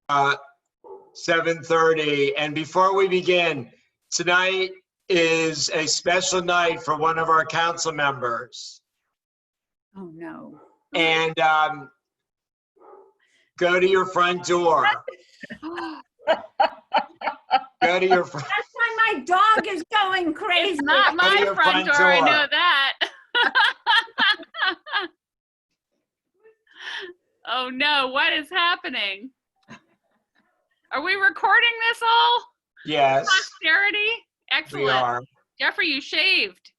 7:30. And before we begin, tonight is a special night for one of our council members. Oh, no. And go to your front door. Go to your front. That's why my dog is going crazy. It's not my front door, I know that. Oh no, what is happening? Are we recording this all? Yes, Posterity? Excellent. we are. Jeffrey, you shaved.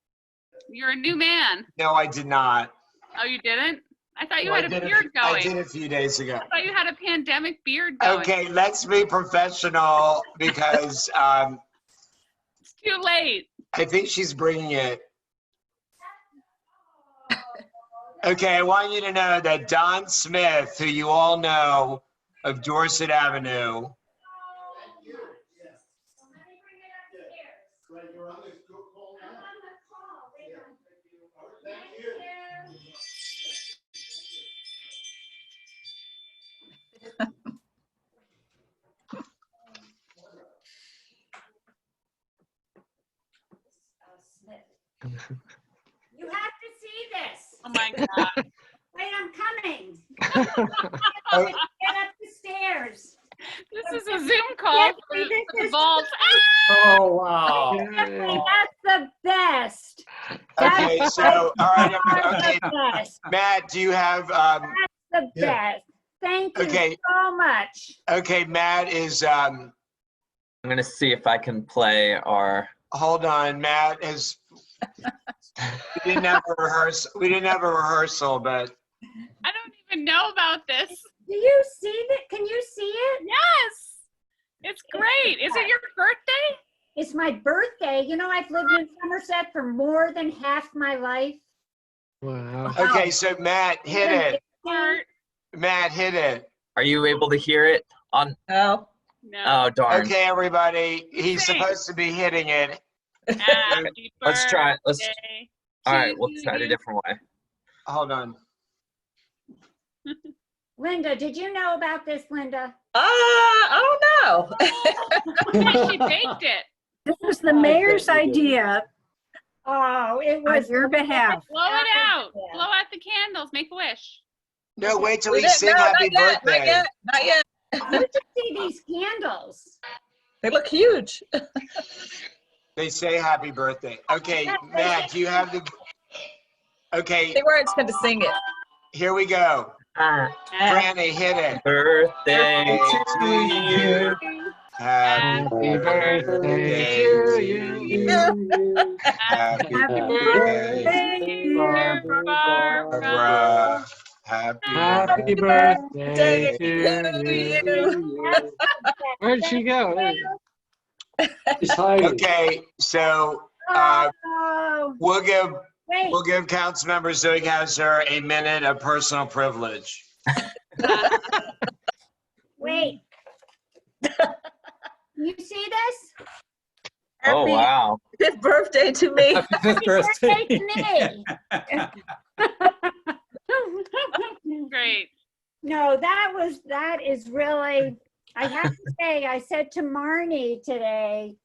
You're a new man. No, I did not. Oh, you didn't? I thought you No, had a beard going. I did a few days ago. I thought you had a pandemic beard going. Okay, let's be professional because It's too late. I think she's bringing it. Okay, I want you to know that Don Smith, who you all know of Dorset Avenue, You have to see this. Oh my God. Wait, I'm coming. Get up the stairs. This is a Zoom call for the vault. Oh, wow. Jeffrey, that's the best. okay, so, all right, okay, The best. Matt, do you have, The best. Thank you Okay. so much. okay, Matt is, I'm gonna see if I can play our. hold on, Matt is, we didn't have a rehearsal, but, I don't even know about this. Do you see that? Can you see it? Yes. It's great. Is it your birthday? It's my birthday. You know, I've lived in Somerset for more than half my life. Wow. okay, so Matt, hit it. Or Matt, hit it. Are you able to hear it on? No. no? Oh, darn. Okay, everybody, he's Thanks. supposed to be hitting it. Happy Let's try it. Let's. birthday All right, to we'll try it a you. different way. Hold on. Linda, did you know about this, Linda? I don't know. Yeah, she baked it. This was the mayor's idea Oh, it on was your behalf. Blow it out. Blow out the candles. Make a wish. No, wait till We we didn't- sing no, happy not yet, birthday. Not yet. Not yet. You should see these candles. They look huge. They say happy birthday. Okay, Matt, do you have the, okay, They weren't going to sing it. here we go. Franny, hit it. Birthday to you. Happy birthday to you. Happy birthday, Dear Barbara. Barbara. Happy Happy birthday to you. Where'd she go? There you Okay, so Oh, we'll give wait. Councilmember Zoighauser a minute of personal privilege. Wait. You see this? Oh, Happy wow. fifth birthday to me. Happy Birthday to me. Great. No, that is really, I have to say, I said to Marnie today,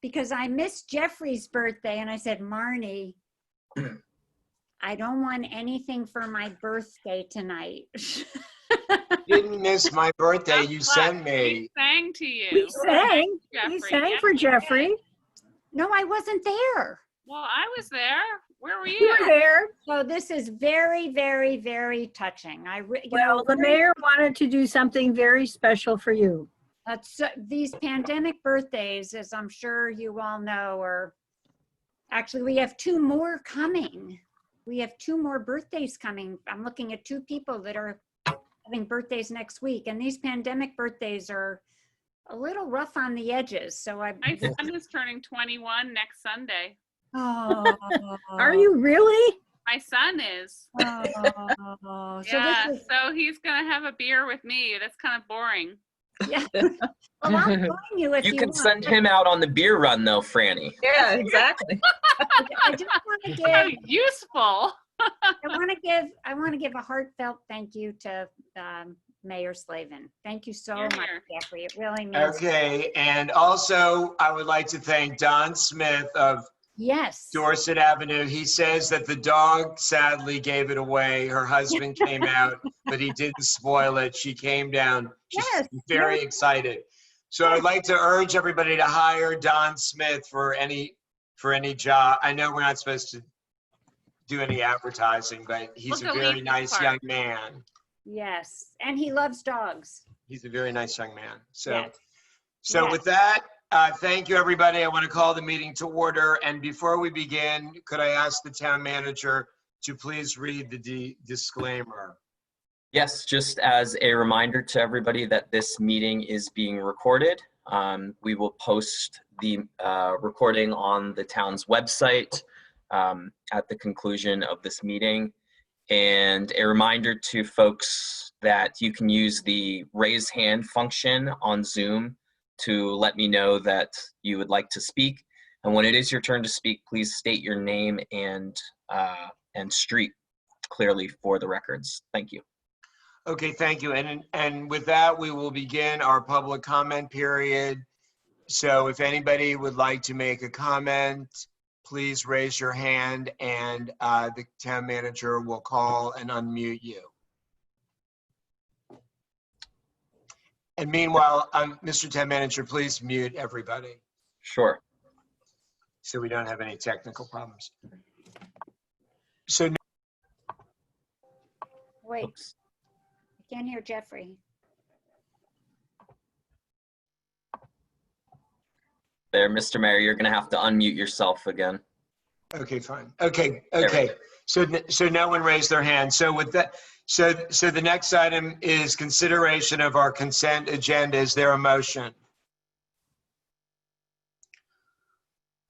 because I missed Jeffrey's birthday, and I said, Marnie, I don't want anything for my birthday tonight. Didn't miss my birthday, you sent me. We sang to you. We sang. Jeffrey. We sang Yes, for we Jeffrey. did. No, I wasn't there. Well, I was there. Where were You you? were there. So this is very, very, very touching. Well, the mayor wanted to do something very special for you. These pandemic birthdays, as I'm sure you all know, are actually, we have two more coming. We have two more birthdays coming. I'm looking at two people that are having birthdays next week, and these pandemic birthdays are a little rough on the edges. So My son is turning 21 next Sunday. oh, Are you really? My son is. Oh, so Yeah, this is, so he's going to have a beer with me. That's kind of boring. yeah. Well, I'll join you if You you can want. send him out on the beer run, though, Franny. Yeah, exactly. I just want to How give useful. I want to give a heartfelt thank you to Mayor Slavin. Thank you so Here, much, here. Jeffrey. It really means. Okay, and also I would like to thank Don Smith of Yes. Dorset Avenue. He says that the dog sadly gave it away. Her husband came out, but he didn't spoil it. She came down. She's Yes, very yes. excited. So I'd like to urge everybody to hire Don Smith for any job. I know we're not supposed to do any advertising, but he's We'll a very delete this nice part. young man. Yes. And he loves dogs. He's a very nice young man. So, Yes. so Yes. with that, thank you, everybody. I want to call the meeting to order. And before we begin, could I ask the town manager to please read the disclaimer? Yes, just as a reminder to everybody that this meeting is being recorded. We will post the recording on the town's website at the conclusion of this meeting. And a reminder to folks that you can use the raise hand function on Zoom to let me know that you would like to speak. And when it is your turn to speak, please state your name and street clearly for the records. Thank you. Okay, thank you. And with that, we will begin our public comment period. So if anybody would like to make a comment, please raise your hand and the town manager will call and unmute you. And meanwhile, Mr. Town Manager, please mute everybody Sure. so we don't have any technical problems. So Wait, Oops. I can't hear Jeffrey. There, Mr. Mayor, you're going to have to unmute yourself again. okay, fine. Okay, There we okay. go. So no one raised their hand. So with that, so the next item is consideration of our consent agenda. Is there a motion?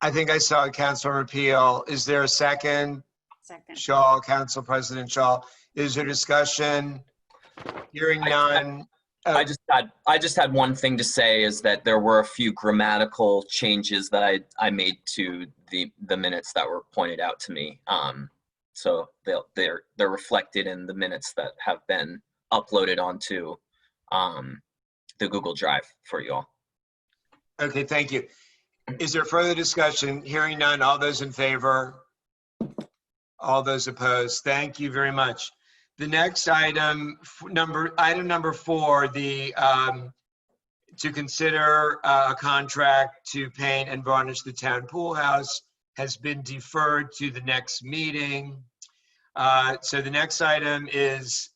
I think I saw Councilor Peel. Is there a second? Second. Shaw, Council President Shaw. Is there discussion? Hearing none. I just had one thing to say, is that there were a few grammatical changes that I made to the minutes that were pointed out to me. So they're reflected in the minutes that have been uploaded onto the Google Drive for you all. Okay, thank you. Is there further discussion? Hearing none. All those in favor? All those opposed? Thank you very much. The next item, item number 4, to consider a contract to paint and varnish the town pool house has been deferred to the next meeting. So the next item is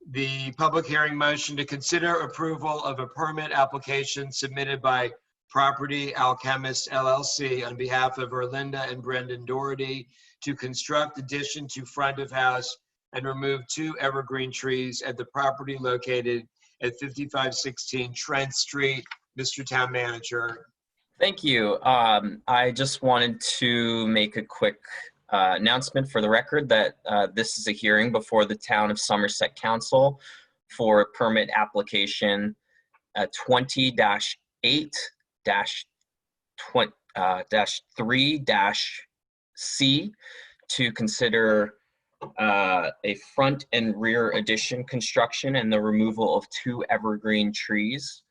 the public hearing motion to consider approval of a permit application submitted by Property Alchemist LLC on behalf of Erlinda and Brendan Doherty to construct addition to front of house and remove 2 evergreen trees at the property located at 5516 Trent Street. Mr. Town Manager. Thank you. I just wanted to make a quick announcement for the record that this is a hearing before the Town of Somerset Council for a permit application 20-8-3-C to consider a front and rear addition construction and the removal of 2 evergreen trees.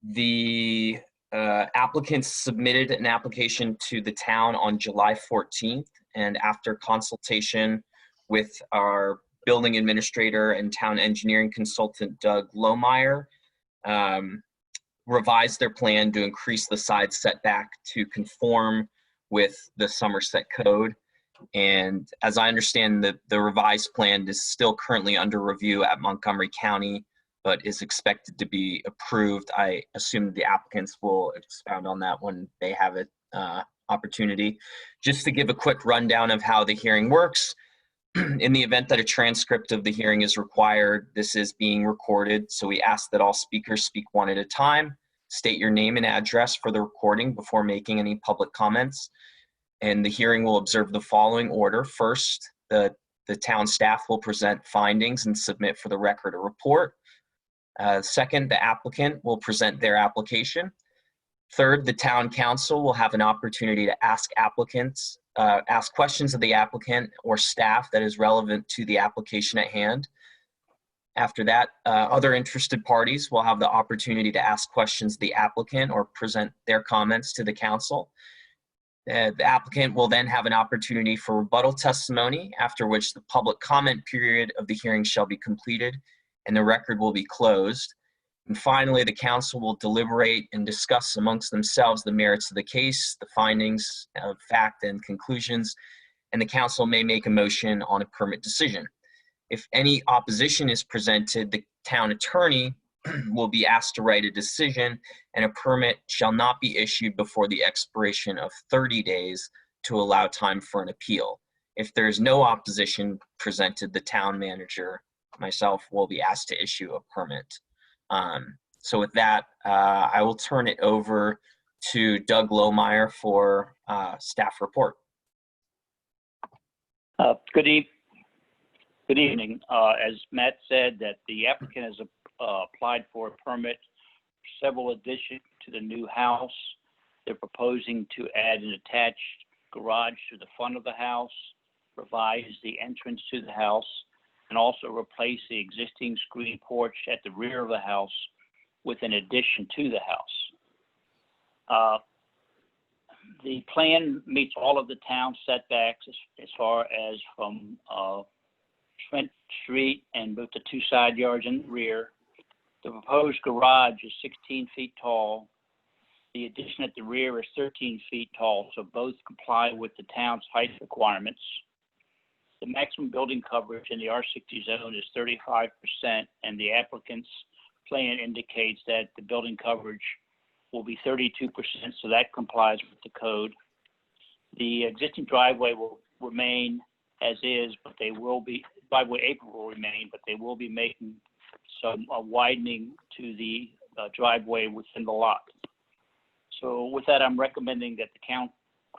The applicants submitted an application to the town on July 14th, and after consultation with our building administrator and town engineering consultant, Doug Lohmeyer, revised their plan to increase the side setback to conform with the Somerset Code. And as I understand, the revised plan is still currently under review at Montgomery County, but is expected to be approved. I assume the applicants will expound on that when they have an opportunity. Just to give a quick rundown of how the hearing works, in the event that a transcript of the hearing is required, this is being recorded, so we ask that all speakers speak one at a time, state your name and address for the recording before making any public comments. And the hearing will observe the following order. First, the town staff will present findings and submit for the record a report. Second, the applicant will present their application. Third, the town council will have an opportunity to ask questions of the applicant or staff that is relevant to the application at hand. After that, other interested parties will have the opportunity to ask questions of the applicant or present their comments to the council. The applicant will then have an opportunity for rebuttal testimony, after which the public comment period of the hearing shall be completed and the record will be closed. And finally, the council will deliberate and discuss amongst themselves the merits of the case, the findings of fact and conclusions, and the council may make a motion on a permit decision. If any opposition is presented, the town attorney will be asked to write a decision, and a permit shall not be issued before the expiration of 30 days to allow time for an appeal. If there is no opposition presented, the town manager, myself, will be asked to issue a permit. So with that, I will turn it over to Doug Lohmeyer for staff report. Good evening. As Matt said, that the applicant has applied for a permit for several additions to the new house. They're proposing to add an attached garage to the front of the house, revise the entrance to the house, and also replace the existing screen porch at the rear of the house with an addition to the house. The plan meets all of the town setbacks as far as from Trent Street and with the two side yards in the rear. The proposed garage is 16 feet tall. The addition at the rear is 13 feet tall, so both comply with the town's height requirements. The maximum building coverage in the R60 zone is 35%, and the applicant's plan indicates that the building coverage will be 32%, so that complies with the code. The existing driveway will remain as is, but they will be, driveway apron will remain, but they will be making some widening to the driveway within the lot. So with that, I'm recommending that the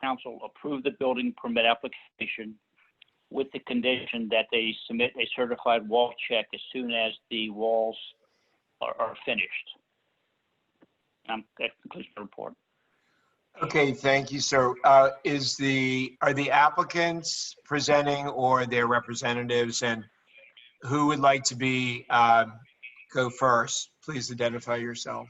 council approve the building permit application with the condition that they submit a certified wall check as soon as the walls are finished. That concludes the report. Okay, thank you, sir. Are the applicants presenting or their representatives, and who would like to be go first? Please identify yourself.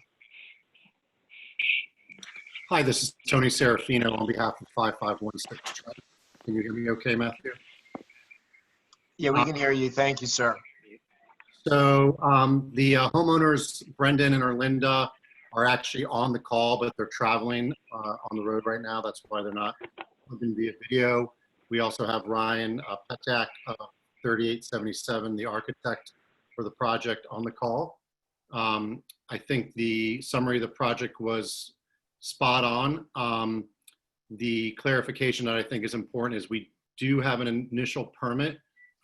Hi, this is Tony Serafino on behalf of 5516 Trent. Can you hear me okay, Matthew? Yeah, we can hear you. Thank you, sir. So the homeowners, Brendan and Erlinda, are actually on the call, but they're traveling on the road right now. That's why they're not moving via video. We also have Ryan Petak of 3877, the architect for the project, on the call. I think the summary of the project was spot on. The clarification that I think is important is we do have an initial permit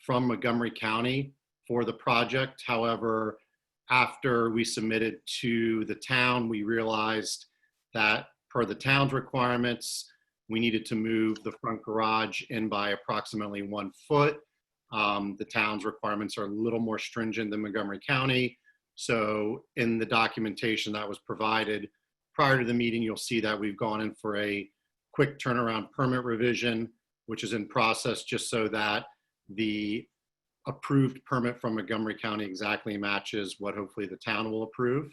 from Montgomery County for the project. However, after we submitted to the town, we realized that per the town's requirements, we needed to move the front garage in by approximately 1 foot. The town's requirements are a little more stringent than Montgomery County. So in the documentation that was provided prior to the meeting, you'll see that we've gone in for a quick turnaround permit revision, which is in process, just so that the approved permit from Montgomery County exactly matches what hopefully the town will approve.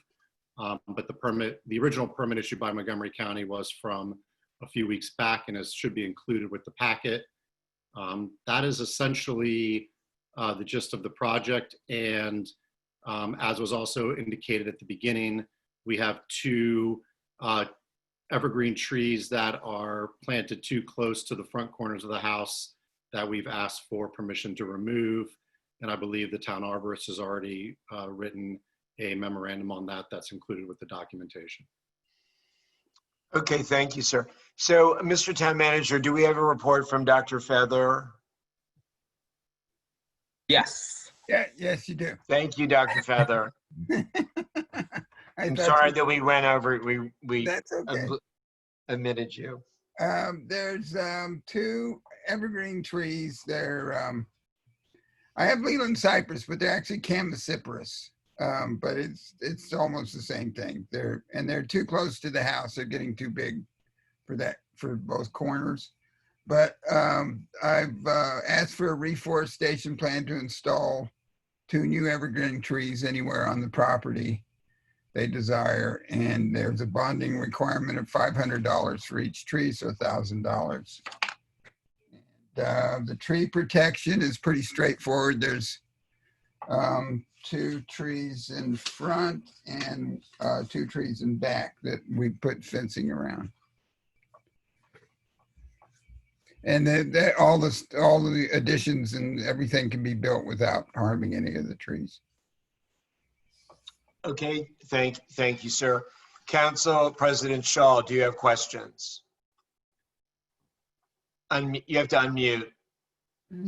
But the original permit issued by Montgomery County was from a few weeks back and should be included with the packet. That is essentially the gist of the project. And as was also indicated at the beginning, we have 2 evergreen trees that are planted too close to the front corners of the house that we've asked for permission to remove. And I believe the town arborist has already written a memorandum on that that's included with the documentation. Okay, thank you, sir. So, Mr. Town Manager, do we have a report from Dr. Feather? Yes. Yeah, yes, you do. Thank you, Dr. Feather. I'm sorry that we went over, we That's okay. omitted you. There's 2 evergreen trees. They're I have Leland cypress, but they're actually Chamaecyparis. But it's almost the same thing. They're too close to the house. They're getting too big for both corners. But I've asked for a reforestation plan to install 2 new evergreen trees anywhere on the property they desire. And there's a bonding requirement of $500 for each tree, so $1,000. The tree protection is pretty straightforward. There's 2 trees in front and 2 trees in back that we put fencing around. And that all the additions and everything can be built without harming any of the trees. Okay, thank you, sir. Council President Shaw, do you have questions? You have to unmute.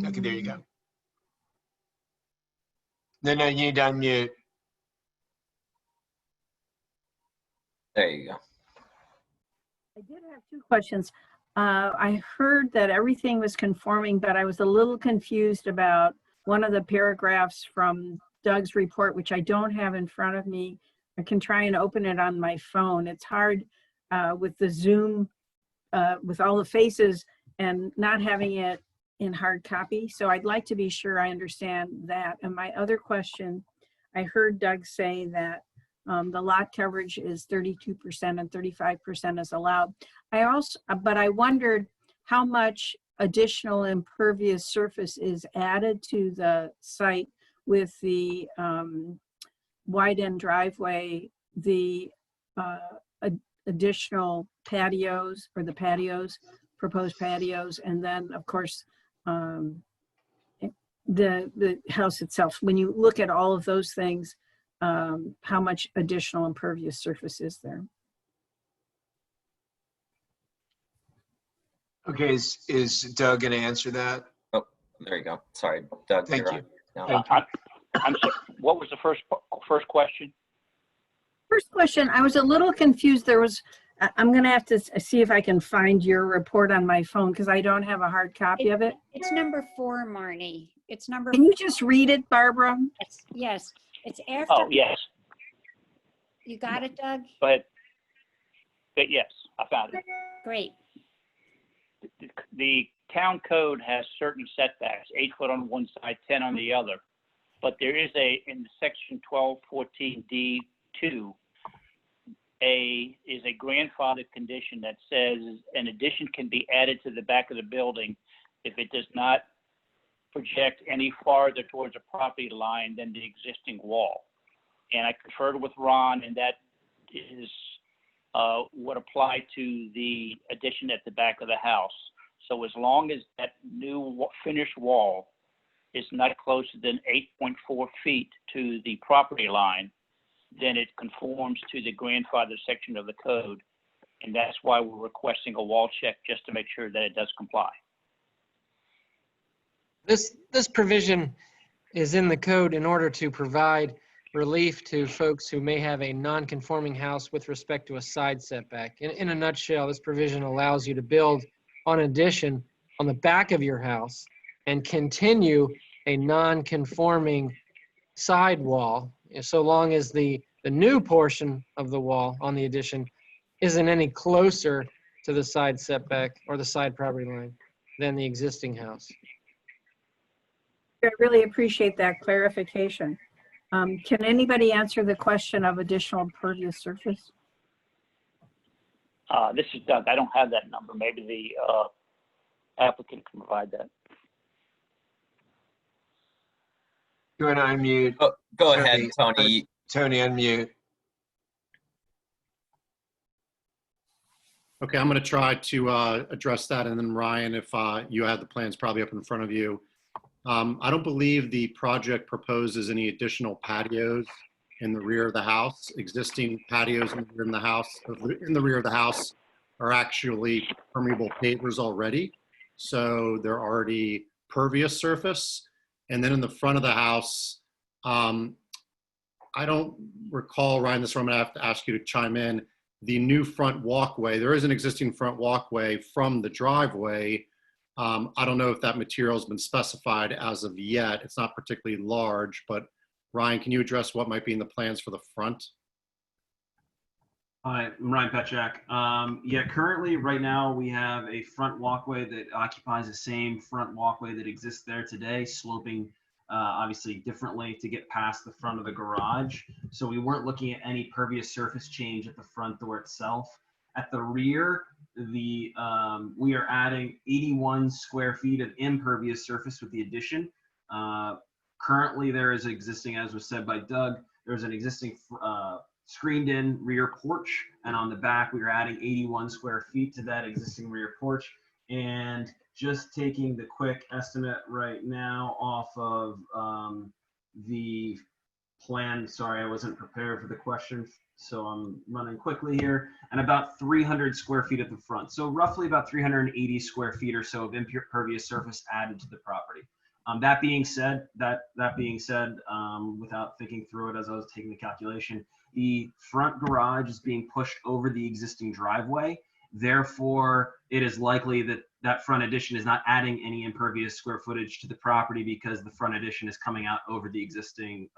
Okay, there you go. No, you need to unmute. There you go. I did have 2 questions. I heard that everything was conforming, but I was a little confused about one of the paragraphs from Doug's report, which I don't have in front of me. I can try and open it on my phone. It's hard with the Zoom, with all the faces and not having it in hard copy. So I'd like to be sure I understand that. And my other question, I heard Doug say that the lot coverage is 32% and 35% is allowed. But I wondered how much additional impervious surface is added to the site with the wide end driveway, the additional patios or the patios, proposed patios, and then of course the house itself. When you look at all of those things, how much additional impervious surface is there? Okay, is Doug going to answer that? Oh, there you go. Sorry, Doug. Thank you're you. on. No. Thank you. I'm sorry, what was the first question? First question, I was a little confused. I'm going to have to see if I can find your report on my phone because I don't have a hard copy of it. It's number 4, Marnie. It's number. Can you just read it, Barbara? Yes, it's after. Oh, yes. You got it, Doug? But yes, I found it. Great. The town code has certain setbacks, 8 foot on one side, 10 on the other. But there is in section 1214D2, is a grandfathered condition that says an addition can be added to the back of the building if it does not project any farther towards a property line than the existing wall. And I conferred with Ron, and that is would apply to the addition at the back of the house. So as long as that new finished wall is not closer than 8.4 feet to the property line, then it conforms to the grandfather section of the code. And that's why we're requesting a wall check, just to make sure that it does comply. This provision is in the code in order to provide relief to folks who may have a non-conforming house with respect to a side setback. In a nutshell, this provision allows you to build an addition on the back of your house and continue a non-conforming side wall, so long as the new portion of the wall on the addition isn't any closer to the side setback or the side property line than the existing house. I really appreciate that clarification. Can anybody answer the question of additional impervious surface? This is Doug. I don't have that number. Maybe the applicant can provide that. You want to unmute? Oh, go ahead, Tony. Tony, unmute. Okay, I'm going to try to address that, and then Ryan, if you have the plans probably up in front of you. I don't believe the project proposes any additional patios in the rear of the house. Existing patios in the rear of the house are actually permeable pavers already, so they're already pervious surface. And then in the front of the house, I don't recall, Ryan, this is where I'm going to have to ask you to chime in. The new front walkway, there is an existing front walkway from the driveway. I don't know if that material has been specified as of yet. It's not particularly large, but Ryan, can you address what might be in the plans for the front? Hi, I'm Ryan Petchak. Yeah, currently right now we have a front walkway that occupies the same front walkway that exists there today, sloping obviously differently to get past the front of the garage. So we weren't looking at any pervious surface change at the front door itself. At the rear, we are adding 81 square feet of impervious surface with the addition. Currently, there is existing, as was said by Doug, there's an existing screened-in rear porch, and on the back, we are adding 81 square feet to that existing rear porch. And just taking the quick estimate right now off of the plan. Sorry, I wasn't prepared for the question, so I'm running quickly here. And about 300 square feet at the front. So roughly about 380 square feet or so of impervious surface added to the property. That being said, without thinking through it as I was taking the calculation, the front garage is being pushed over the existing driveway. Therefore, it is likely that that front addition is not adding any impervious square footage to the property because the front addition is coming out over the existing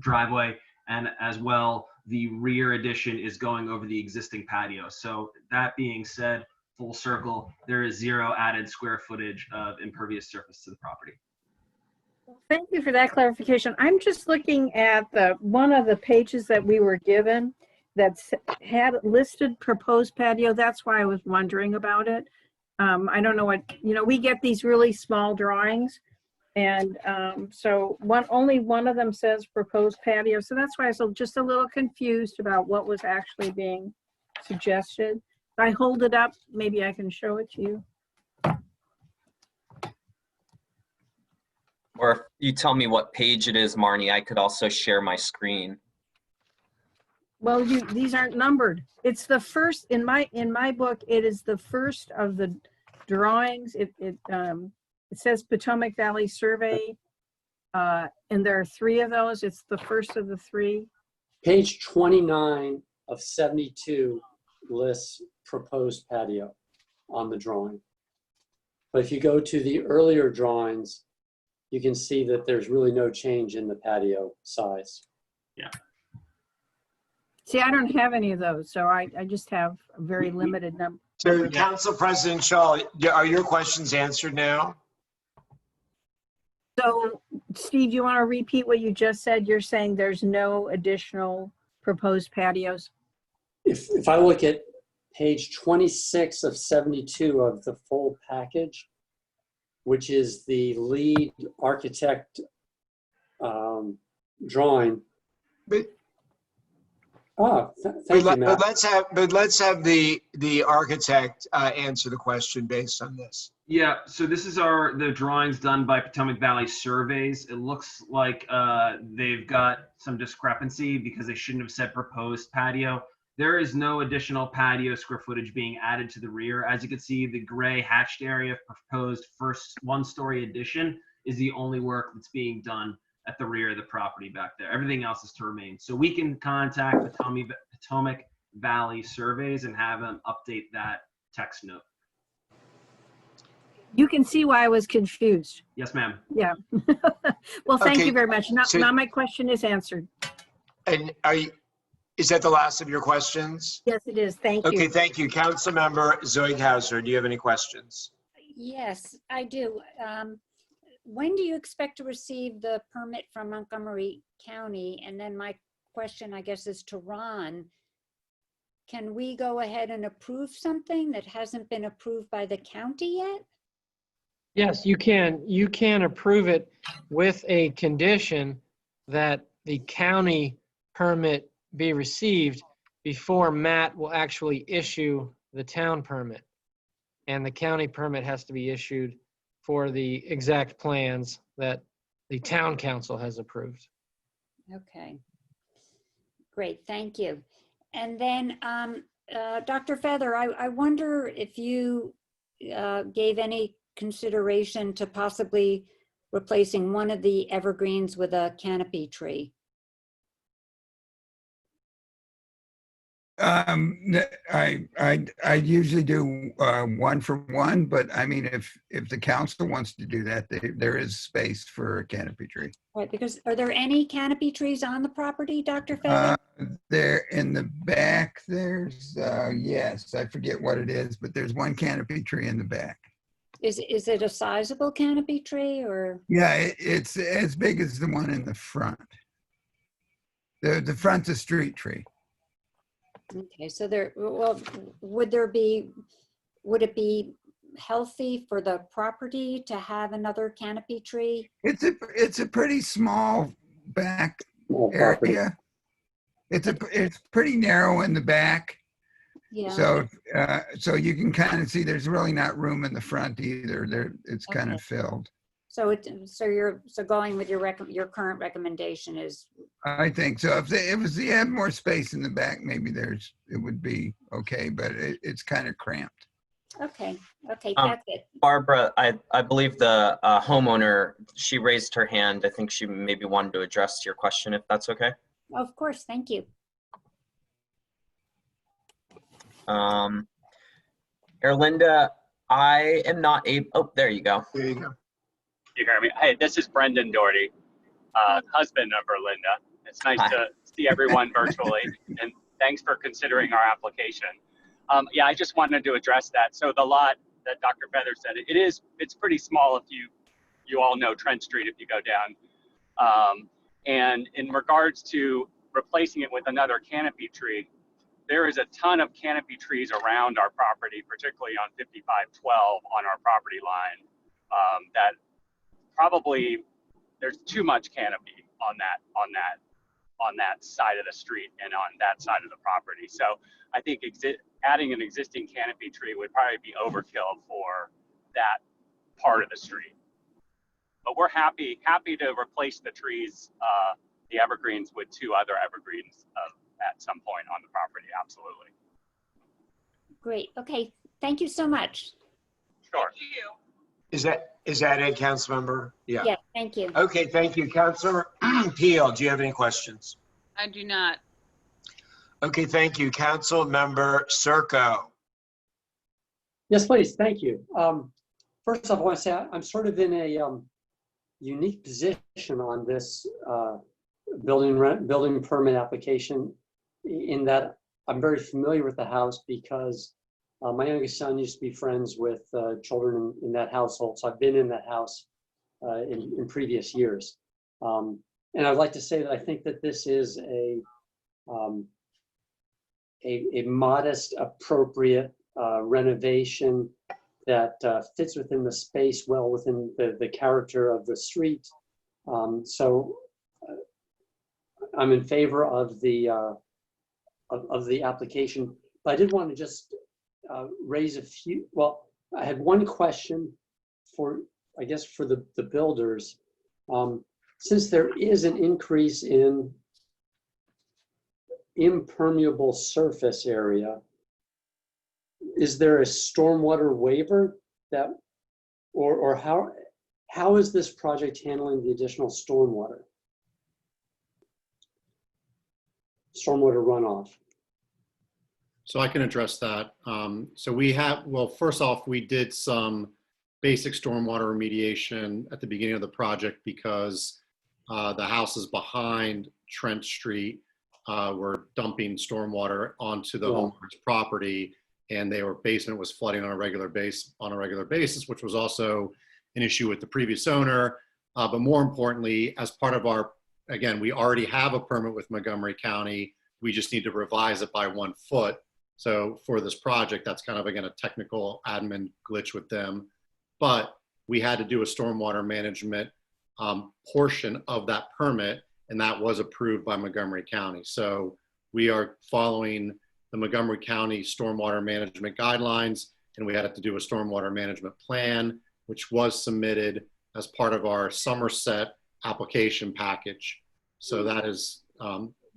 driveway. And as well, the rear addition is going over the existing patio. So that being said, full circle, there is 0 added square footage of impervious surface to the property. Thank you for that clarification. I'm just looking at one of the pages that we were given that's had listed proposed patio. That's why I was wondering about it. I don't know what, we get these really small drawings, and so only one of them says proposed patio. So that's why I was just a little confused about what was actually being suggested. If I hold it up, maybe I can show it to you. Or if you tell me what page it is, Marnie, I could also share my screen. Well, these aren't numbered. It's the first in my book. It is the first of the drawings. It says Potomac Valley Survey, and there are 3 of those. It's the first of the 3. Page 29 of 72 lists proposed patio on the drawing. But if you go to the earlier drawings, you can see that there's really no change in the patio size. Yeah. See, I don't have any of those, so I just have a very limited number. So Council President Shaw, are your questions answered now? So, Steve, you want to repeat what you just said? You're saying there's no additional proposed patios? If I look at page 26 of 72 of the full package, which is the lead architect drawing. But thank you, Matt. But let's have the architect answer the question based on this. Yeah, so this is the drawings done by Potomac Valley Surveys. It looks like they've got some discrepancy because they shouldn't have said proposed patio. There is no additional patio square footage being added to the rear. As you can see, the gray hatched area proposed first 1-story addition is the only work that's being done at the rear of the property back there. Everything else is to remain. So we can contact Potomac Valley Surveys and have them update that text note. You can see why I was confused. Yes, ma'am. Yeah. Well, thank Okay, you very much. Now, so- now my question is answered. And is that the last of your questions? Yes, it is. Thank you. Okay, thank you. Councilmember Zoighauser, do you have any questions? Yes, I do. When do you expect to receive the permit from Montgomery County? And then my question, I guess, is to Ron. Can we go ahead and approve something that hasn't been approved by the county yet? Yes, you can. You can approve it with a condition that the county permit be received before Matt will actually issue the town permit. And the county permit has to be issued for the exact plans that the town council has approved. Okay, great, thank you. And then, Dr. Feather, I wonder if you gave any consideration to possibly replacing one of the evergreens with a canopy tree. I usually do 1 for 1, but I mean, if the council wants to do that, there is space for a canopy tree. Right, because are there any canopy trees on the property, Dr. Feather? There in the back, there's yes, I forget what it is, but there's 1 canopy tree in the back. Is it a sizable canopy tree or? Yeah, it's as big as the one in the front. The front's a street tree. Okay, so there, well, would it be healthy for the property to have another canopy tree? It's a pretty small back Small property. area. It's pretty narrow in the back. Yeah. So you can kind of see there's really not room in the front either. It's kind Okay. of filled. So you're going with your current recommendation is, I think so. If you had more space in the back, maybe it would be okay, but it's kind of cramped. okay, that's it. Barbara, I believe the homeowner, she raised her hand. I think she maybe wanted to address your question, if that's okay. Of course, thank you. Erlinda, I am not able, oh, there you go. There you go. You hear me? Hey, this is Brendan Doherty, husband of Erlinda. It's nice Hi. to see everyone virtually, and thanks for considering our application. Yeah, I just wanted to address that. So the lot that Dr. Feather said, it's pretty small if you all know Trent Street if you go down. And in regards to replacing it with another canopy tree, there is a ton of canopy trees around our property, particularly on 5512 on our property line, that probably there's too much canopy on that side of the street and on that side of the property. So I think adding an existing canopy tree would probably be overkill for that part of the street. But we're happy to replace the trees, the evergreens, with 2 other evergreens at some point on the property. Absolutely. Great, okay, thank you so much. Sure. Thank you. Is that it, council member? Yeah. Yeah, thank you. Okay, thank you. Councilor Peel, do you have any questions? I do not. Okay, thank you. Council member Circo. Yes, please. Thank you. First off, I want to say I'm sort of in a unique position on this building permit application, in that I'm very familiar with the house because my youngest son used to be friends with children in that household. So I've been in that house in previous years. And I'd like to say that I think that this is a modest, appropriate renovation that fits within the space, well within the character of the street. So I'm in favor of the application. But I did want to just raise a few. Well, I had one question for, I guess, for the builders. Since there is an increase in impermeable surface area, is there a stormwater waiver that, or how is this project handling the additional stormwater runoff? So I can address that. So we have, well, first off, we did some basic stormwater remediation at the beginning of the project because the houses behind Trent Street were dumping stormwater onto the homeowner's property, and their basement was flooding on a regular basis, which was also an issue with the previous owner. But more importantly, as part of our, again, we already have a permit with Montgomery County. We just need to revise it by 1 foot. So for this project, that's kind of, again, a technical admin glitch with them. But we had to do a stormwater management portion of that permit, and that was approved by Montgomery County. So we are following the Montgomery County stormwater management guidelines, and we had to do a stormwater management plan, which was submitted as part of our Somerset application package. So that is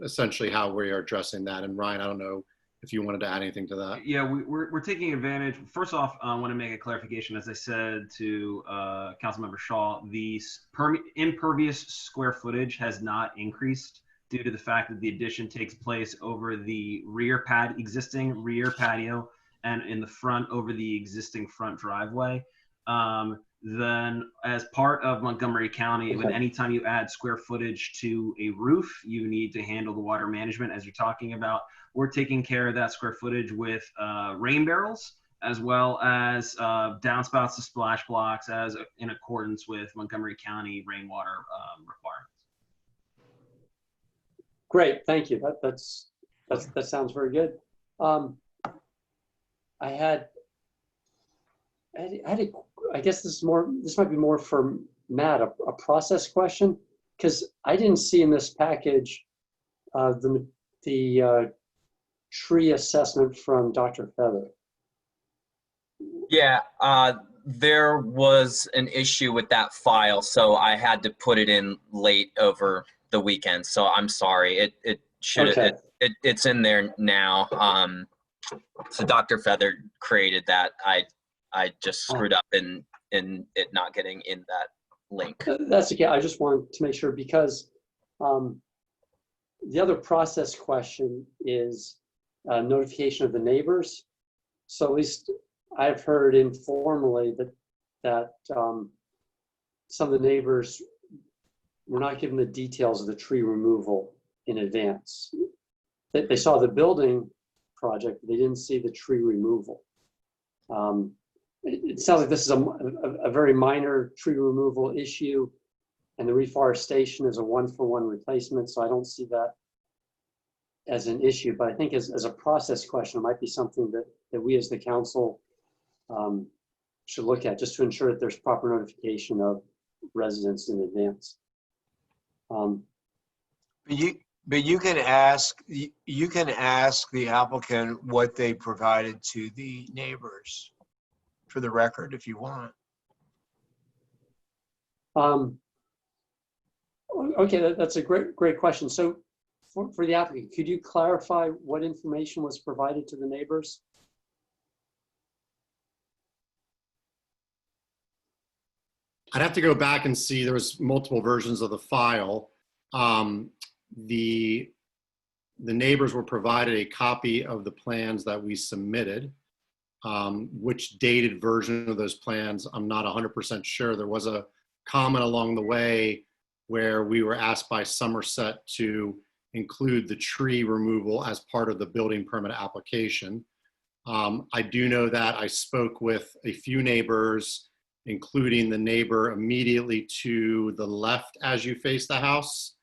essentially how we are addressing that. And Ryan, I don't know if you wanted to add anything to that. Yeah, we're taking advantage. First off, I want to make a clarification. As I said to Councilmember Shaw, the impervious square footage has not increased due to the fact that the addition takes place over the existing rear patio and in the front over the existing front driveway. Then as part of Montgomery County, when anytime you add square footage to a roof, you need to handle the water management as you're talking about. We're taking care of that square footage with rain barrels as well as downspouts to splash blocks as in accordance with Montgomery County rainwater requirements. Great, thank you. That sounds very good. I guess this might be more for Matt, a process question, because I didn't see in this package the tree assessment from Dr. Feather. Yeah, there was an issue with that file, so I had to put it in late over the weekend. So I'm sorry. It should Okay. it's in there now. So Dr. Feather created that. I just screwed up in it not getting in that link. That's okay. I just wanted to make sure because the other process question is notification of the neighbors. So at least I've heard informally that some of the neighbors were not given the details of the tree removal in advance. They saw the building project, but they didn't see the tree removal. It sounds like this is a very minor tree removal issue, and the reforestation is a one-for-one replacement, so I don't see that as an issue. But I think as a process question, it might be something that we as the council should look at just to ensure that there's proper notification of residents in advance. But you can ask the applicant what they provided to the neighbors for the record if you want. Okay, that's a great question. So for the applicant, could you clarify what information was provided to the neighbors? I'd have to go back and see. There was multiple versions of the file. The neighbors were provided a copy of the plans that we submitted. Which dated version of those plans, I'm not 100% sure. There was a comment along the way where we were asked by Somerset to include the tree removal as part of the building permit application. I do know that I spoke with a few neighbors, including the neighbor immediately to the left as you face the house.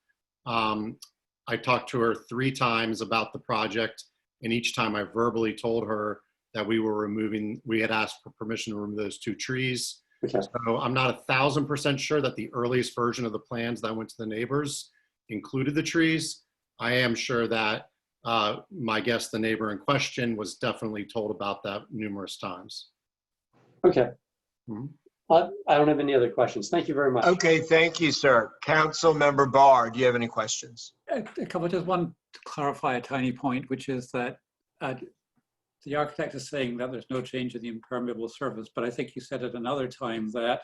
I talked to her 3 times about the project, and each time I verbally told her that we had asked for permission to remove those 2 trees. Okay. So I'm not 1,000% sure that the earliest version of the plans that went to the neighbors included the trees. I am sure that my guest, the neighbor in question, was definitely told about that numerous times. Okay. I don't have any other questions. Thank you very much. Okay, thank you, sir. Council Member Barr, do you have any questions? Just one to clarify a tiny point, which is that the architect is saying that there's no change in the impermeable surface, but I think you said at another time that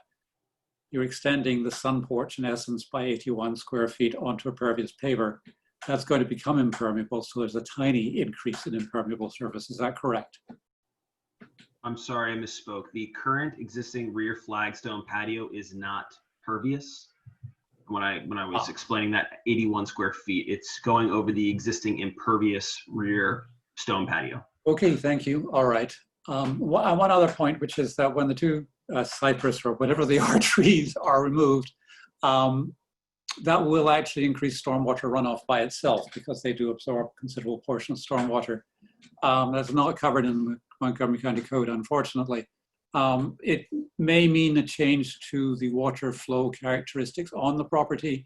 you're extending the sun porch in essence by 81 square feet onto a pervious paver. That's going to become impermeable, so there's a tiny increase in impermeable surface. Is that correct? I'm sorry, I misspoke. The current existing rear flagstone patio is not pervious. When I was explaining that 81 square feet, it's going over the existing impervious rear stone patio. Okay, thank you. All right. One other point, which is that when the 2 cypress or whatever they are trees are removed, that will actually increase stormwater runoff by itself because they do absorb a considerable portion of stormwater. That's not covered in the Montgomery County Code, unfortunately. It may mean a change to the water flow characteristics on the property.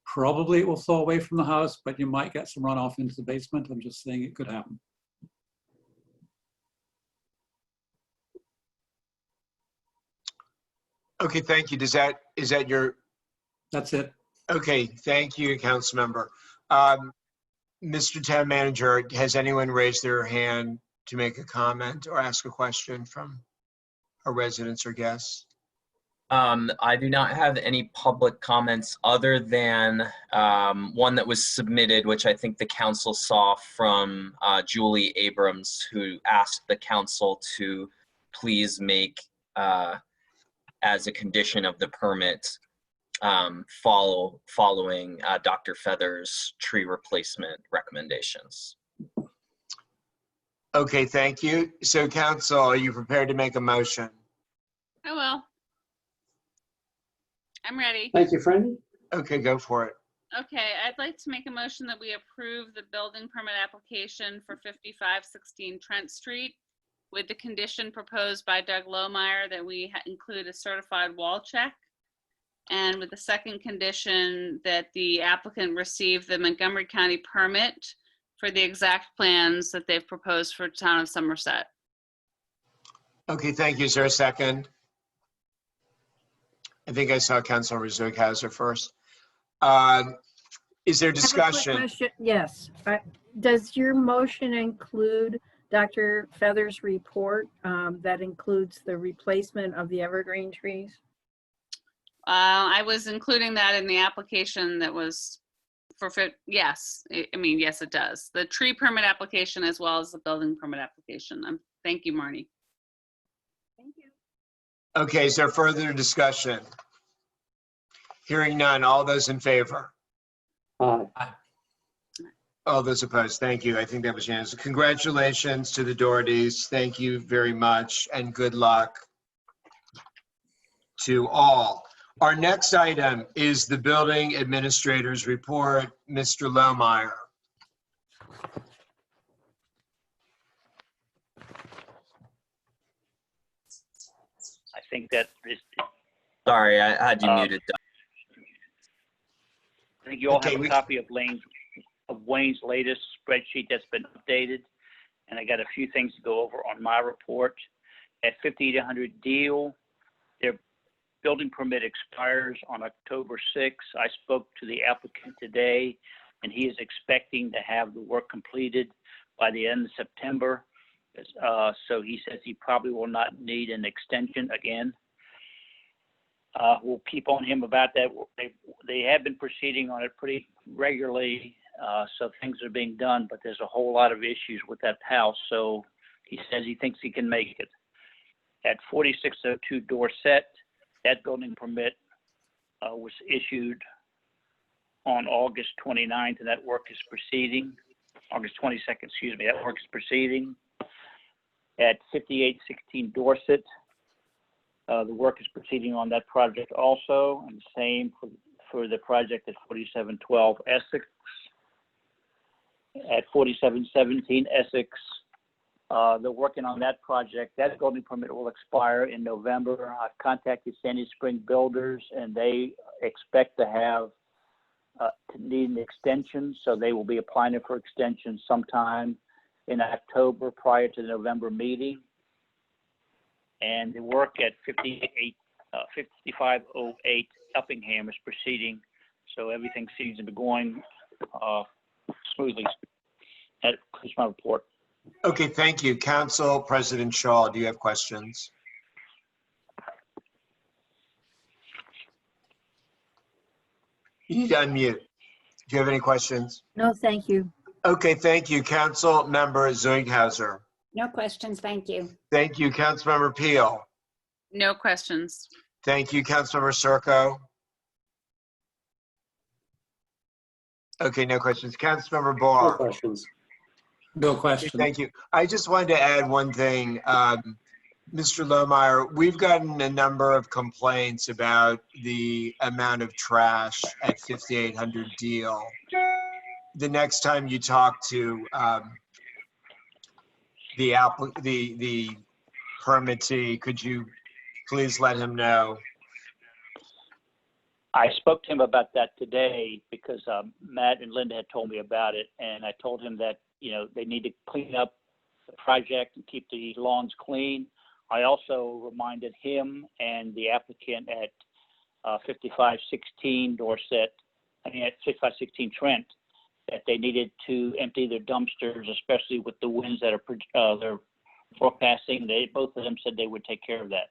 Probably it will flow away from the house, but you might get some runoff into the basement. I'm just saying it could happen. Okay, thank you. Is that your? That's it. Okay, thank you, Council Member. Mr. Town Manager, has anyone raised their hand to make a comment or ask a question from our residents or guests? I do not have any public comments other than one that was submitted, which I think the council saw from Julie Abrams, who asked the council to please make as a condition of the permit following Dr. Feather's tree replacement recommendations. Okay, thank you. So council, are you prepared to make a motion? Oh, well. I'm ready. Thank you, Franny. Okay, go for it. Okay, I'd like to make a motion that we approve the building permit application for 5516 Trent Street with the condition proposed by Doug Lohmeyer that we include a certified wall check. And with the second condition that the applicant receive the Montgomery County permit for the exact plans that they've proposed for town of Somerset. Okay, thank you. Is there a second? I think I saw Councilor Zeughauser first. Is there I have a quick discussion? question. Yes. Does your motion include Dr. Feather's report that includes the replacement of the evergreen trees? I was including that in the application that was for fit. Yes, I mean, yes, it does. The tree permit application as well as the building permit application. Thank you, Marnie. Thank you. Okay, is there further discussion? Hearing none, all those in favor? Aye. All those opposed, thank you. I think that was unanimous. Congratulations to the Dohertys. Thank you very much and good luck to all. Our next item is the building administrator's report. Mr. Lohmeyer. I think that is, Sorry, I had you muted. I think you all Okay, have a copy of Wayne's latest spreadsheet that's been updated. And I got a few things to go over on my report. At 5800 Deal, their building permit expires on October 6th. I spoke to the applicant today, and he is expecting to have the work completed by the end of September. So he says he probably will not need an extension again. We'll keep on him about that. They have been proceeding on it pretty regularly, so things are being done, but there's a whole lot of issues with that house, so he says he thinks he can make it. At 4602 Dorset, that building permit was issued on August 29th, and that work is proceeding. August 22nd, excuse me, that work is proceeding. At 5816 Dorset, the work is proceeding on that project also, and the same for the project at 4712 Essex. At 4717 Essex, they're working on that project. That building permit will expire in November. I've contacted Sandy Spring Builders, and they expect to have to need an extension, so they will be applying for extension sometime in October prior to the November meeting. And the work at 5508 Uppingham is proceeding, so everything seems to be going smoothly. That concludes my report. Okay, thank you. Council President Shaw, do you have questions? You need to unmute. Do you have any questions? No, thank you. Okay, thank you. Council Member Zeughauser. No questions, thank you. Thank you. Councilmember Peel. No questions. Thank you. Councilmember Circo. Okay, no questions. Councilmember No Barr. questions. No question. Thank you. I just wanted to add one thing. Mr. Lohmeyer, we've gotten a number of complaints about the amount of trash at 5800 Deal. The next time you talk to the permittee, could you please let him know? I spoke to him about that today because Matt and Linda had told me about it, and I told him that, you know, they need to clean up the project and keep the lawns clean. I also reminded him and the applicant at 5516 Dorset, at 5516 Trent, that they needed to empty their dumpsters, especially with the winds that are they're forecasting. Both of them said they would take care of that.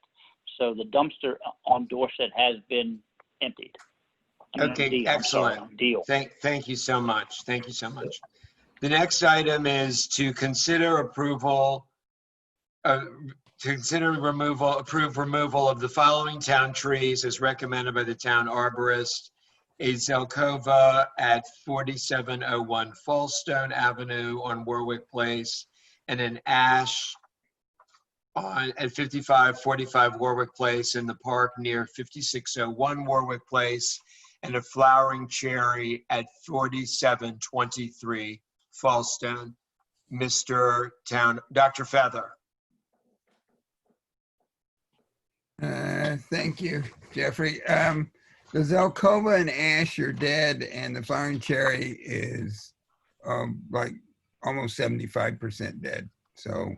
So the dumpster on Dorset has been emptied. Okay, excellent. Deal. Thank you so much. Thank you so much. The next item is to consider approve removal of the following town trees as recommended by the town arborist. A Zelkova at 4701 Fallstone Avenue on Warwick Place, and an ash at 5545 Warwick Place in the park near 5601 Warwick Place, and a flowering cherry at 4723 Fallstone. Dr. Feather. Thank you, Jeffrey. The Zelkova and ash are dead, and the flowering cherry is like almost 75% dead. So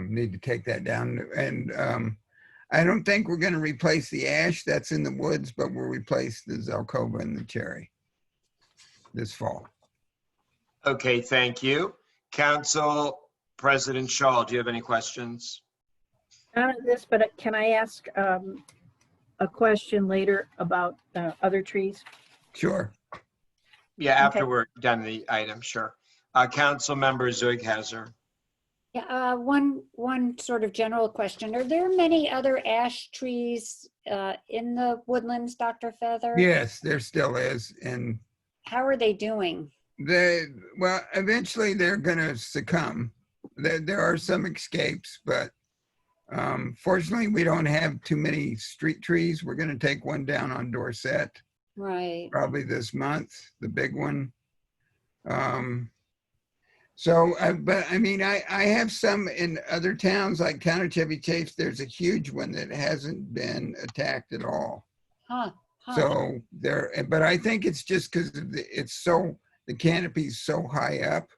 need to take that down. And I don't think we're going to replace the ash that's in the woods, but we'll replace the Zelkova and the cherry this fall. Okay, thank you. Council President Shaw, do you have any questions? Not on this, but can I ask a question later about other trees? Sure. Yeah, after Okay. we're done the item, sure. Council Member Zuighazer. Yeah, one sort of general question. Are there many other ash trees in the woodlands, Dr. Feather? Yes, there still is. And How are they doing? well, eventually they're going to succumb. There are some escapes, but fortunately we don't have too many street trees. We're going to take one down on Dorset. Right. Probably this month, the big one. But I mean, I have some in other towns like Counter Chevy Chase. There's a huge one that hasn't been attacked at all. Huh. So but I think it's just because the canopy's so high up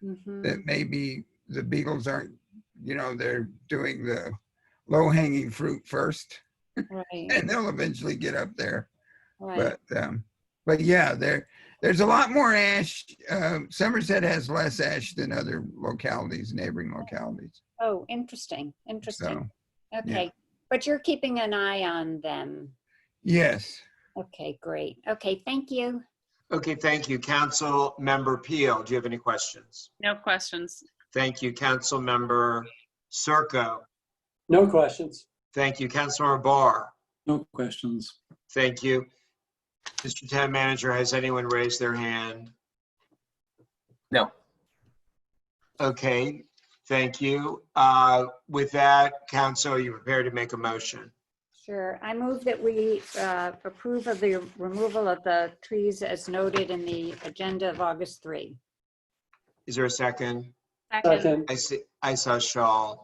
that maybe the beetles aren't, they're doing the low hanging fruit first, Right. and they'll eventually get up there. Right. But yeah, there's a lot more ash. Somerset has less ash than other localities, neighboring localities. Oh, interesting. Interesting. So, Okay. yeah. But you're keeping an eye on them. Yes. Okay, great. Okay, thank you. Okay, thank you. Council Member Peel, do you have any questions? No questions. Thank you. Council Member Circo. No questions. Thank you. Councilmember Barr. No questions. Thank you. Mr. Town Manager, has anyone raised their hand? No. Okay, thank you. With that, Council, are you prepared to make a motion? Sure. I move that we approve of the removal of the trees as noted in the agenda of August 3. Is there a second? Second. I saw Shaw.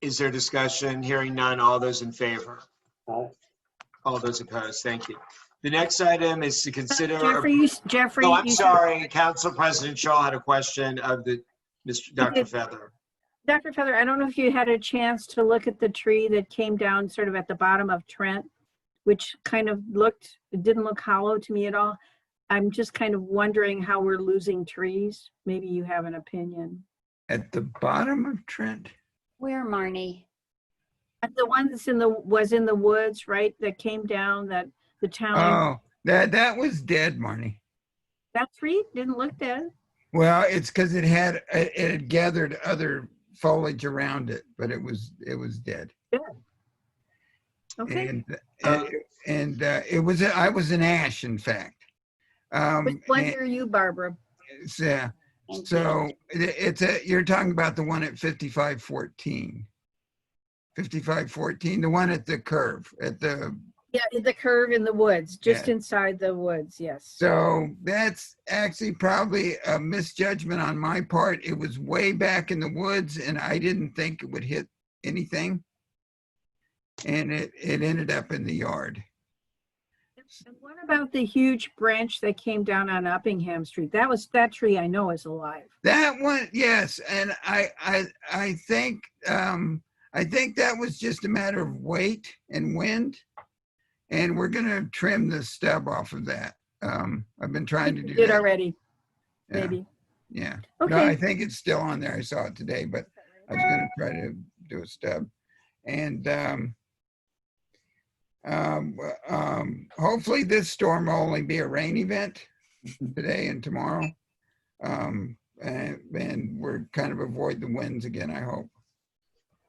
Is there discussion? Hearing none. All those in favor? Aye. All those opposed? Thank you. The next item is to consider. Jeffrey. Oh, I'm sorry. Council President Shaw had a question of Dr. Feather. Dr. Feather, I don't know if you had a chance to look at the tree that came down sort of at the bottom of Trent, which kind of it didn't look hollow to me at all. I'm just kind of wondering how we're losing trees. Maybe you have an opinion. At the bottom of Trent? Where, Marnie? The one that's was in the woods, right? That came down, that the town. Oh, that was dead, Marnie. That tree didn't look dead. Well, it's because it had gathered other foliage around it, but it was dead. Good. Okay. And I was an ash, in fact. Which one are you, Barbara? Yeah. So you're talking about the one at 5514. 5514, the one at the curve, Yeah, the curve in the woods, just inside the woods, yes. So that's actually probably a misjudgment on my part. It was way back in the woods and I didn't think it would hit anything. And it ended up in the yard. And what about the huge branch that came down on Uppingham Street? That tree I know is alive. That one, yes. And I think that was just a matter of weight and wind. And we're going to trim the stub off of that. I've been trying to do that. Already, yeah. maybe. Yeah. Okay. No, I think it's still on there. I saw it today, but I was going to try to do a stub. And hopefully this storm will only be a rain event today and tomorrow. And we're kind of avoid the winds again, I hope.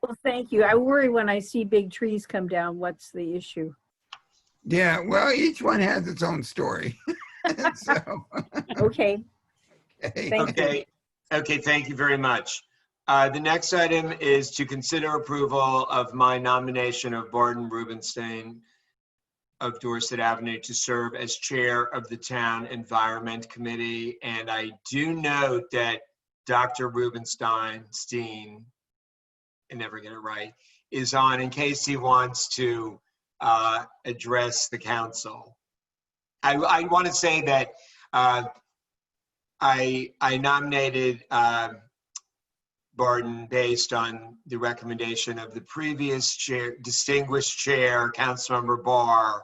Well, thank you. I worry when I see big trees come down. What's the issue? Yeah, well, each one has its own story. So, okay. okay. Thank Okay. you. Okay, thank you very much. The next item is to consider approval of my nomination of Barton Rubenstein of Dorset Avenue to serve as chair of the Town Environment Committee. And I do note that Dr. Rubenstein, I never get it right, is on in case he wants to address the council. I want to say that I nominated Barton based on the recommendation of the previous chair, distinguished chair, Councilmember Barr,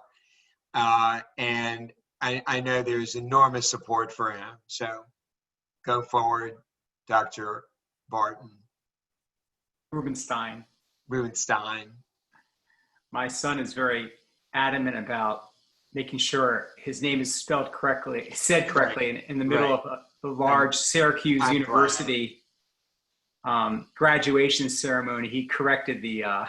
and I know there's enormous support for him. So go forward, Dr. Barton. Rubenstein. Rubenstein. My son is very adamant about making sure his name is spelled correctly, said correctly in the middle of a large Syracuse University graduation ceremony. He corrected the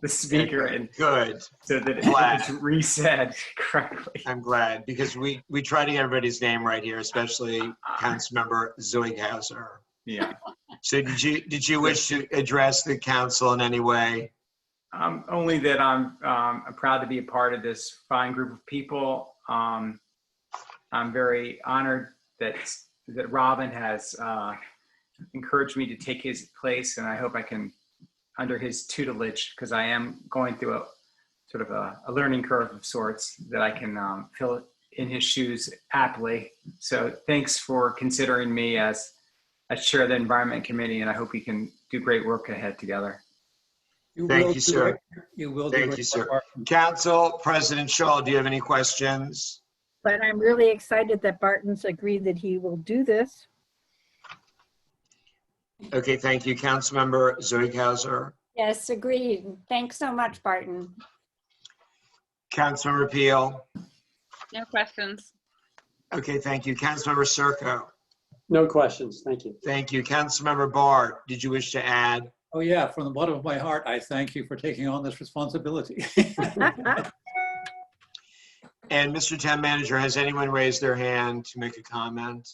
speaker and good so that it was resaid correctly. I'm glad because we try to get everybody's name right here, especially Councilmember Zoighauser. Yeah. So did you wish to address the council in any way? Only that I'm proud to be a part of this fine group of people. I'm very honored that Robin has encouraged me to take his place, and I hope I can, under his tutelage, because I am going through a sort of a learning curve of sorts, that I can fill in his shoes aptly. So thanks for considering me as chair of the Environment Committee, and I hope we can do great work ahead together. Thank you, sir. You will. Thank you, sir. Council President Shaw, do you have any questions? But I'm really excited that Barton's agreed that he will do this. Okay, thank you. Councilmember Zoighauser. Yes, agreed. Thanks so much, Barton. Councilmember Peel. No questions. Okay, thank you. Councilmember Circo. No questions. Thank you. Thank you. Councilmember Barr, did you wish to add? Oh yeah, from the bottom of my heart, I thank you for taking on this responsibility. And Mr. Town Manager, has anyone raised their hand to make a comment?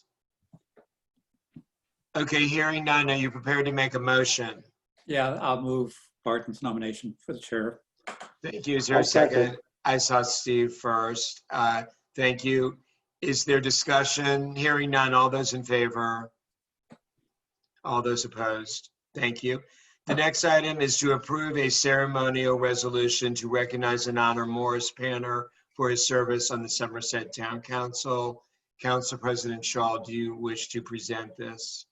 Okay, hearing none, are you prepared to make a motion? Yeah, I'll move Barton's nomination for the chair. Thank you. Is there a second? I saw Steve first. Thank you. Is there discussion? Hearing none, all those in favor? All those opposed? Thank you. The next item is to approve a ceremonial resolution to recognize and honor Morris Panner for his service on the Somerset Town Council. Council President Shaw, do you wish to present this?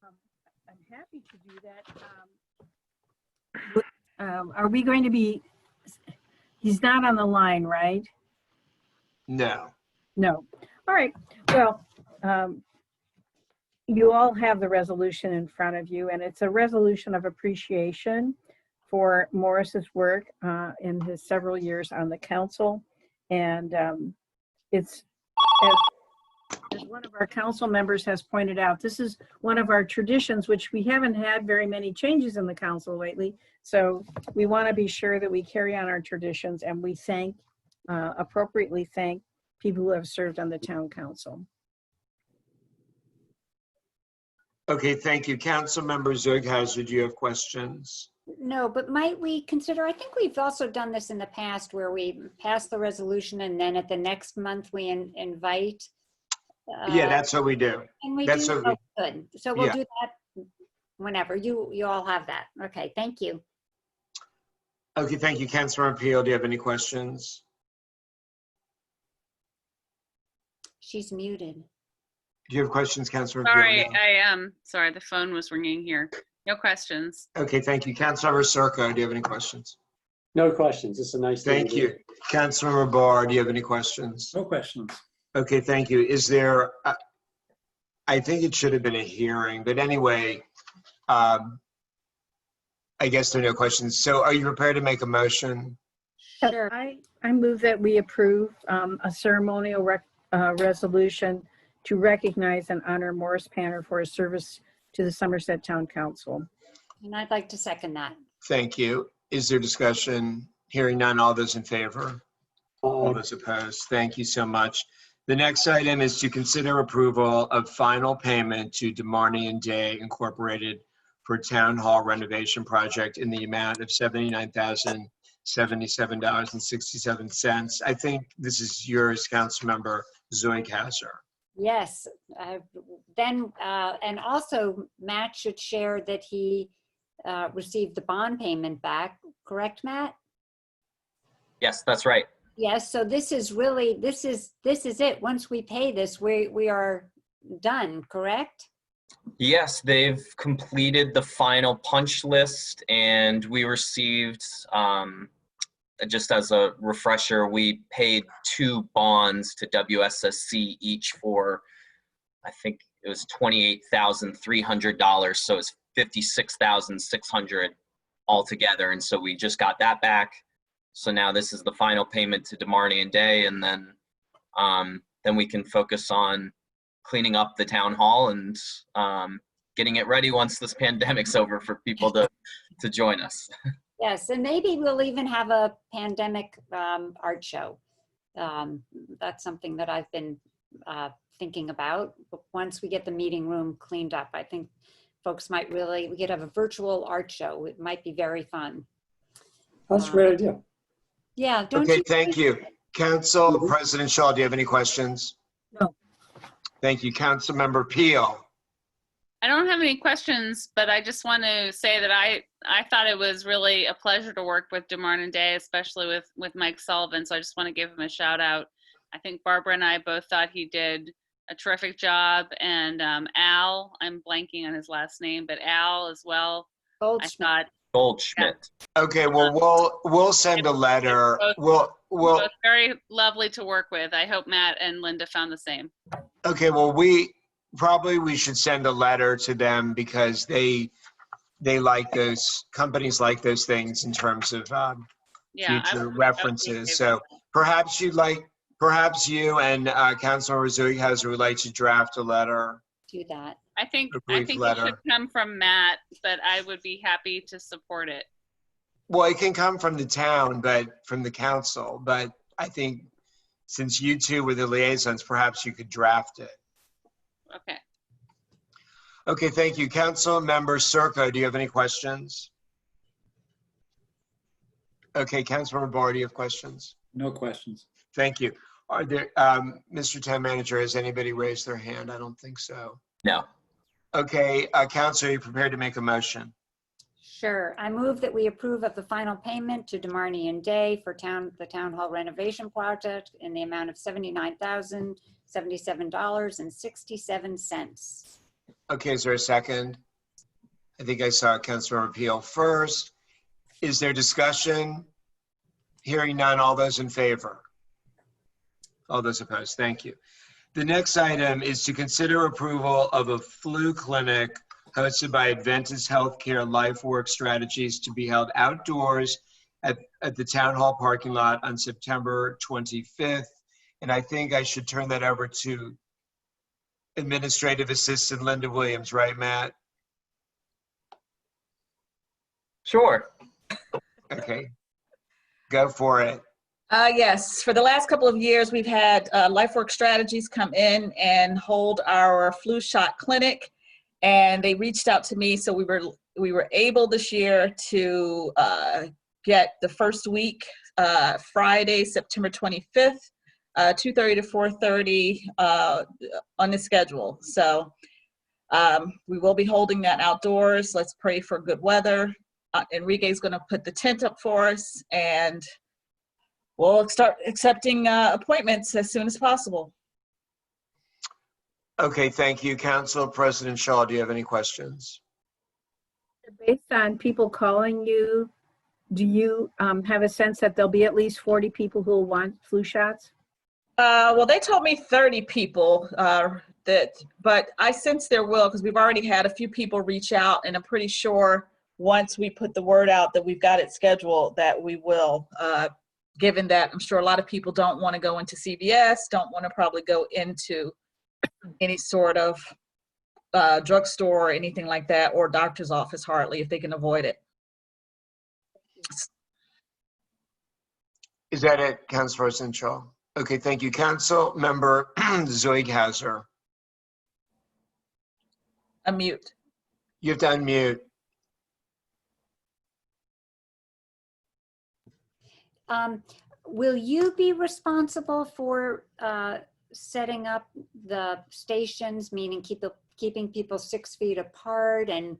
I'm happy to do that. Are we going to be, he's not on the line, right? No. No. All right. Well, you all have the resolution in front of you, and it's a resolution of appreciation for Morris's work in his several years on the council. And it's, as one of our council members has pointed out, this is one of our traditions, which we haven't had very many changes in the council lately. So we want to be sure that we carry on our traditions, and we appropriately thank people who have served on the town council. Okay, thank you. Councilmember Zoighauser, do you have questions? No, but might we consider, I think we've also done this in the past where we pass the resolution and then at the next month we invite. Yeah, that's what we do. And we That's do, what good. So we'll yeah. do that whenever. You all have that. Okay, thank you. Okay, thank you. Councilmember Peel, do you have any questions? She's muted. Do you have questions, Councilmember Peel? Sorry, No. I am. Sorry, the phone was ringing here. No questions. Okay, thank you. Councilmember Circo, do you have any questions? No questions. It's a nice thing Thank to do. you. Councilmember Barr, do you have any questions? No questions. Okay, thank you. Is there, I think it should have been a hearing, but anyway, I guess there are no questions. So are you prepared to make a motion? Sure. I move that we approve a ceremonial resolution to recognize and honor Morris Panner for his service to the Somerset Town Council. And I'd like to second that. Thank you. Is there discussion? Hearing none, all those in favor? All those opposed? Thank you so much. The next item is to consider approval of final payment to DeMarney and Day Incorporated for Town Hall renovation project in the amount of $79,077.67. I think this is yours, Councilmember Zoidhauser. Yes, and also Matt should share that he received the bond payment back, correct, Matt? Yes, that's right. Yes, so this is really, this is it. Once we pay this, we are done, correct? Yes, they've completed the final punch list, and we received, just as a refresher, we paid 2 bonds to WSSC each for, I think it was $28,300, so it's $56,600 altogether, and so we just got that back. So now this is the final payment to DeMarney and Day, and then we can focus on cleaning up the town hall and getting it ready once this pandemic's over for people to join us. Yes, and maybe we'll even have a pandemic art show. That's something that I've been thinking about. But once we get the meeting room cleaned up, I think folks might really, we could have a virtual art show. It might be very fun. That's a great idea. Yeah, don't Okay, you? thank you. Council President Shaw, do you have any questions? No. Thank you. Councilmember Peel. I don't have any questions, but I just want to say that I thought it was really a pleasure to work with DeMarney Day, especially with Mike Sullivan. So I just want to give him a shout out. I think Barbara and I both thought he did a terrific job, and Al, I'm blanking on his last name, but Al as well. Goldschmidt. I thought Goldschmidt. Okay, well, we'll send a letter. We'll both very lovely to work with. I hope Matt and Linda found the same. okay, well, we should send a letter to them because they like those companies like those things in terms of future references. So perhaps you and Councilor Zoidhauser would like to draft a letter. Do that. I think brief it should letter. come from Matt, but I would be happy to support it. Well, it can come from the town, but from the council. But I think since you two were the liaisons, perhaps you could draft it. Okay. Okay, thank you. Councilmember Circo, do you have any questions? Okay, Councilmember Barr, do you have questions? No questions. Thank you. Are there, Mr. Town Manager, has anybody raised their hand? I don't think so. No. Okay, Councilor, are you prepared to make a motion? Sure. I move that we approve of the final payment to DeMarney and Day for the town hall renovation project in the amount of $79,077.67. Okay, is there a second? I think I saw Councilmember Peel first. Is there discussion? Hearing none, all those in favor? All those opposed, thank you. The next item is to consider approval of a flu clinic hosted by Adventist Healthcare LifeWork Strategies to be held outdoors at the Town Hall parking lot on September 25th. And I think I should turn that over to Administrative Assistant Linda Williams, right, Matt? Sure. Okay, go for it. Yes, for the last couple of years, we've had LifeWork Strategies come in and hold our flu shot clinic, and they reached out to me, so we were able this year to get the first week, Friday, September 25th, 2:30 to 4:30 on the schedule. So we will be holding that outdoors. Let's pray for good weather. Enrique's going to put the tent up for us, and we'll start accepting appointments as soon as possible. Okay, thank you. Council President Shaw, do you have any questions? Based on people calling you, do you have a sense that there'll be at least 40 people who will want flu shots? Well, they told me 30 people, but I sense there will, because we've already had a few people reach out, and I'm pretty sure once we put the word out that we've got it scheduled, that we will. Given that I'm sure a lot of people don't want to go into CVS, don't want to probably go into any sort of drugstore or anything like that, or doctor's office hardly, if they can avoid it. Is that it, Council President Shaw? Okay, thank you. Council Member Zoidhauser. Unmute. You have to unmute. Will you be responsible for setting up the stations, meaning keeping people 6 feet apart and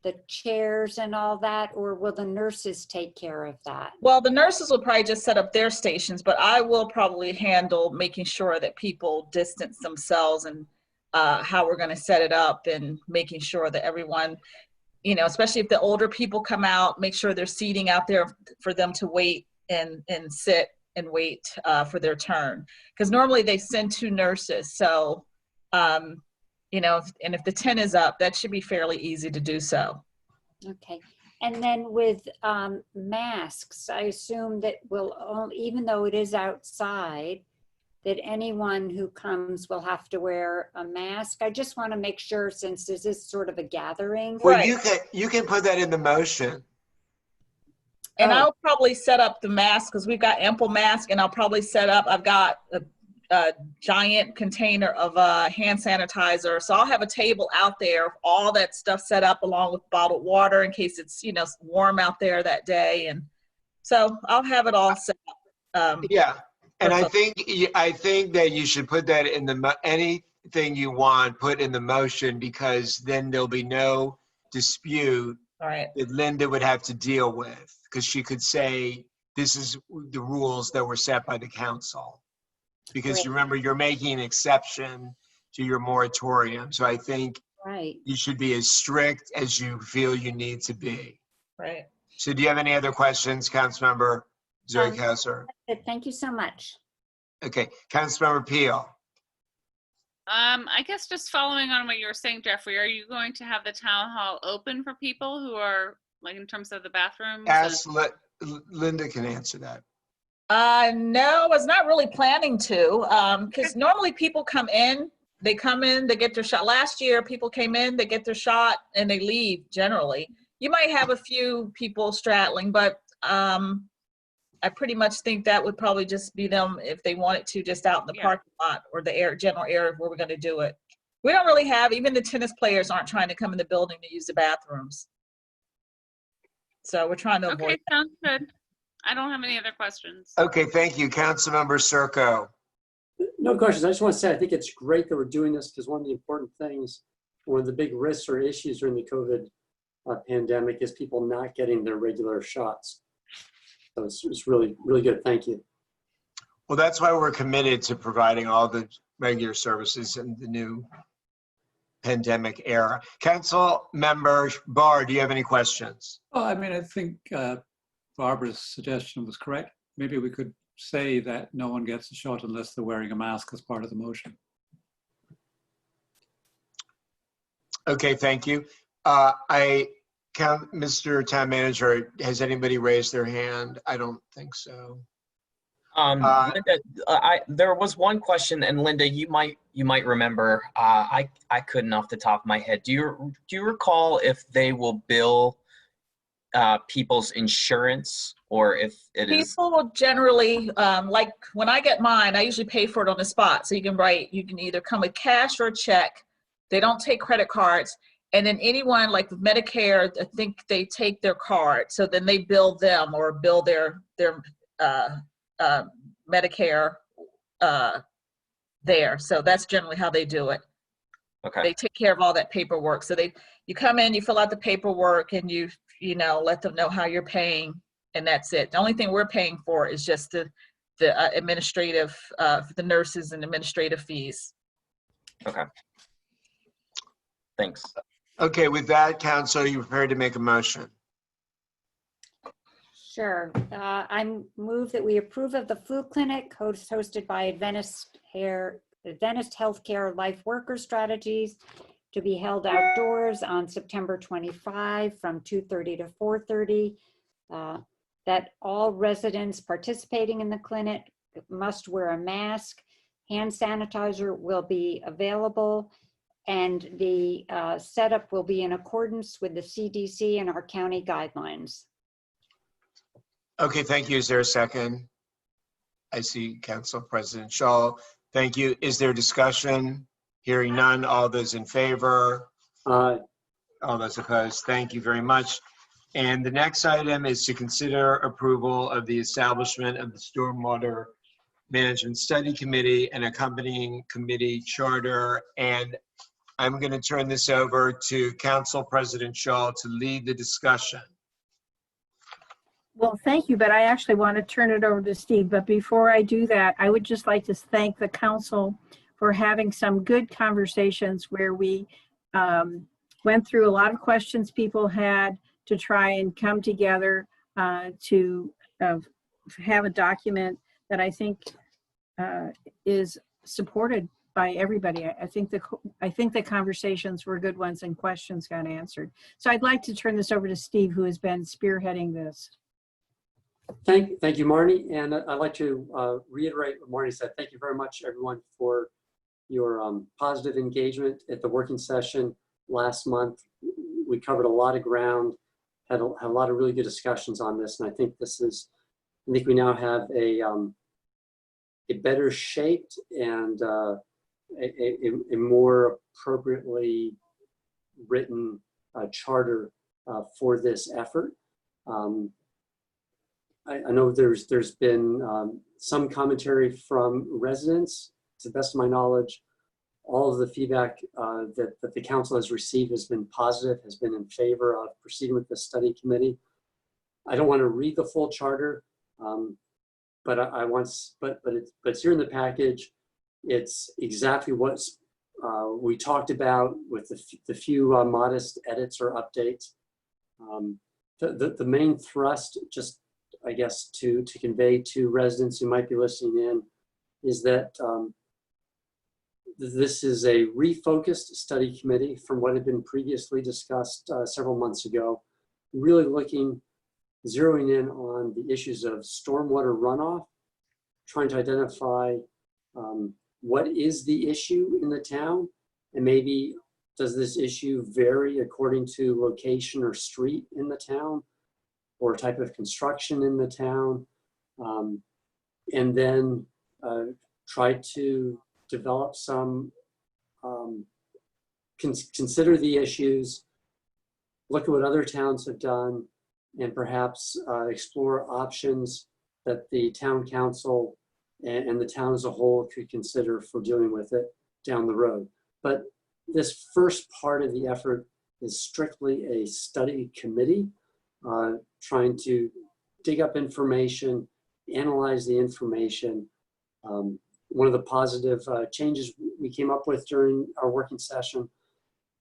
the chairs and all that, or will the nurses take care of that? Well, the nurses will probably just set up their stations, but I will probably handle making sure that people distance themselves and how we're going to set it up and making sure that everyone, you know, especially if the older people come out, make sure there's seating out there for them to wait and sit and wait for their turn. Because normally they send 2 nurses. So, you know, and if the tent is up, that should be fairly easy to do so. Okay. And then with masks, I assume that even though it is outside, that anyone who comes will have to wear a mask. I just want to make sure, since this is sort of a gathering. Well, Right. you can put that in the motion. And I'll probably set up the mask because we've got ample mask, and I'll probably set up, I've got a giant container of hand sanitizer. So I'll have a table out there, all that stuff set up along with bottled water in case it's, you know, warm out there that day. And so I'll have it all set up. Yeah. And I think that you should put that in anything you want, put in the motion, because then there'll be no dispute that Linda would have to deal with, because she could say, this is the rules that were set by the council. Because you remember, you're making an exception to your moratorium. So I think you should be as strict as you feel you need to be. Right. So do you have any other questions, Councilmember Zoidhauser? Thank you so much. Okay, Councilmember Peel. I guess just following on what you were saying, Jeffrey, are you going to have the town hall open for people who are, like, in terms of the bathrooms? Linda can answer that. No, I was not really planning to, because normally people come in, they get their shot. Last year, people came in, they get their shot, and they leave generally. You might have a few people straddling, but I pretty much think that would probably just be them if they wanted to, just out in the parking lot or the general area where we're going to do it. We don't really have, even the tennis players aren't trying to come in the building to use the bathrooms. So we're trying to avoid. Okay, sounds good. I don't have any other questions. Okay, thank you. Councilmember Circo. No questions. I just want to say I think it's great that we're doing this, because one of the important things, one of the big risks or issues during the COVID pandemic is people not getting their regular shots. So it's really, really good. Thank you. Well, that's why we're committed to providing all the regular services in the new pandemic era. Council Member Barr, do you have any questions? Well, I mean, I think Barbara's suggestion was correct. Maybe we could say that no one gets a shot unless they're wearing a mask as part of the motion. Okay, thank you. Mr. Town Manager, has anybody raised their hand? I don't think so. Linda, there was one question, and Linda, you might remember. I couldn't off the top of my head. Do you recall if they will bill people's insurance, or if it is? People will generally, like when I get mine, I usually pay for it on the spot. So you can either come with cash or a check. They don't take credit cards. And then anyone like with Medicare, I think they take their card. So then they bill them or bill their Medicare there. So that's generally how they do it. Okay. They take care of all that paperwork. So you come in, you fill out the paperwork, and you let them know how you're paying, and that's it. The only thing we're paying for is just the administrative, the nurses and administrative fees. Okay. Thanks. Okay, with that, Council, are you prepared to make a motion? Sure. I move that we approve of the flu clinic hosted by Adventist Healthcare Life Worker Strategies to be held outdoors on September 25 from 2:30 to 4:30. That all residents participating in the clinic must wear a mask. Hand sanitizer will be available, and the setup will be in accordance with the CDC and our county guidelines. Okay, thank you. Is there a second? I see Council President Shaw. Thank you. Is there discussion? Hearing none. All those in favor? Aye. All those opposed? Thank you very much. And the next item is to consider approval of the establishment of the Stormwater Management Study Committee and accompanying committee charter. And I'm going to turn this over to Council President Shaw to lead the discussion. Well, thank you, but I actually want to turn it over to Steve. But before I do that, I would just like to thank the council for having some good conversations where we went through a lot of questions people had to try and come together to have a document that I think is supported by everybody. I think the conversations were good ones and questions got answered. So I'd like to turn this over to Steve, who has been spearheading this. Thank you, Marnie. And I'd like to reiterate what Marnie said. Thank you very much, everyone, for your positive engagement at the working session last month. We covered a lot of ground, had a lot of really good discussions on this. And I think we now have a better shaped and a more appropriately written charter for this effort. I know there's been some commentary from residents. To the best of my knowledge, all of the feedback that the council has received has been positive, has been in favor of proceeding with the study committee. I don't want to read the full charter, but it's here in the package. It's exactly what we talked about with the few modest edits or updates. The main thrust, just I guess to convey to residents who might be listening in, is that this is a refocused study committee from what had been previously discussed several months ago, really zeroing in on the issues of stormwater runoff, trying to identify what is the issue in the town, and maybe does this issue vary according to location or street in the town, or type of construction in the town, and then try to develop some, consider the issues, look at what other towns have done, and perhaps explore options that the town council and the town as a whole could consider for dealing with it down the road. But this first part of the effort is strictly a study committee, trying to dig up information, analyze the information. One of the positive changes we came up with during our working session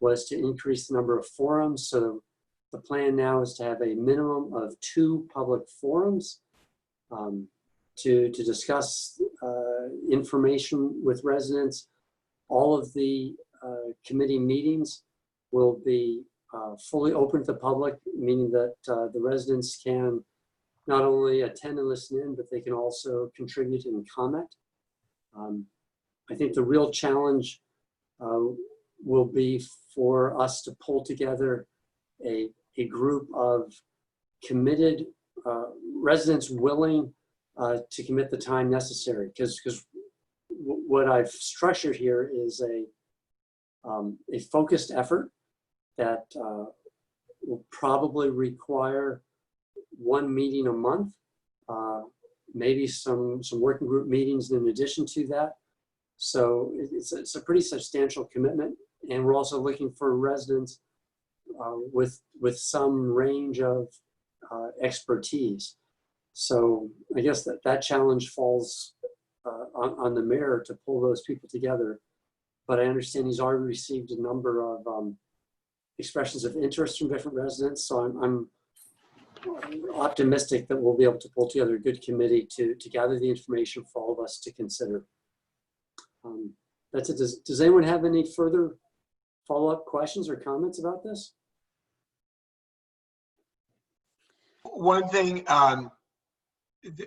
was to increase the number of forums. So the plan now is to have a minimum of 2 public forums to discuss information with residents. All of the committee meetings will be fully open to the public, meaning that the residents can not only attend and listen in, but they can also contribute and comment. I think the real challenge will be for us to pull together a group of committed residents willing to commit the time necessary, because what I've structured here is a focused effort that will probably require 1 meeting a month, maybe some working group meetings in addition to that. So it's a pretty substantial commitment, and we're also looking for residents with some range of expertise. So I guess that challenge falls on the mayor to pull those people together. But I understand he's already received a number of expressions of interest from different residents. So I'm optimistic that we'll be able to pull together a good committee to gather the information for all of us to consider. That's it. Does anyone have any further follow-up questions or comments about this? One thing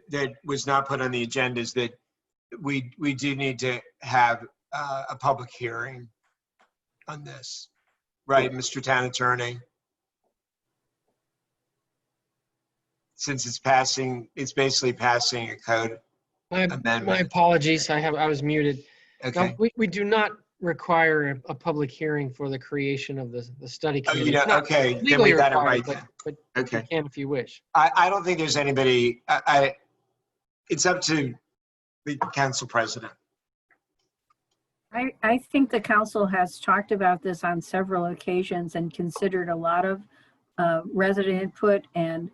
that was not put on the agenda is that we do need to have a public hearing on this, right, Mr. Town Attorney? Since it's basically passing a code My amendment? apologies, I was muted. Okay. No, we do not require a public hearing for the creation of the study Oh, committee. you know, It's not okay, then legally we got it required, right but, then. but Okay. you can if you wish. I don't think there's anybody, it's up to the council president. I think the council has talked about this on several occasions and considered a lot of resident input, and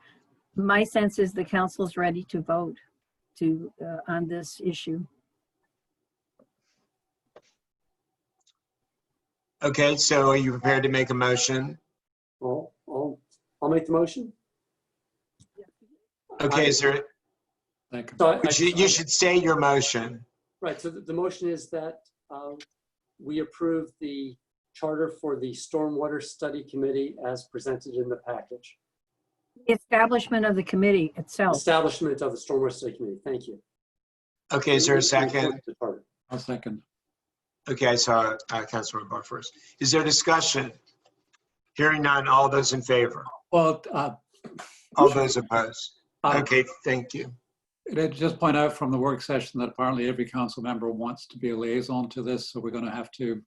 my sense is the council's ready to vote on this issue. Okay, so are you prepared to make a motion? I'll make the motion. Okay, is there, Thank you. So you should say your motion. right, so the motion is that we approve the charter for the Stormwater Study Committee as presented in the package. Establishment of the committee itself. Establishment of the Stormwater Study Committee, thank you. Okay, is there a second? The charter. I'll second. Okay, I saw Councilor Barr first. Is there discussion? Hearing none, all those in favor? Well, All those opposed? uh, Okay, thank you. I'd just point out from the work session that apparently every council member wants to be a liaison to this, so we're going to have to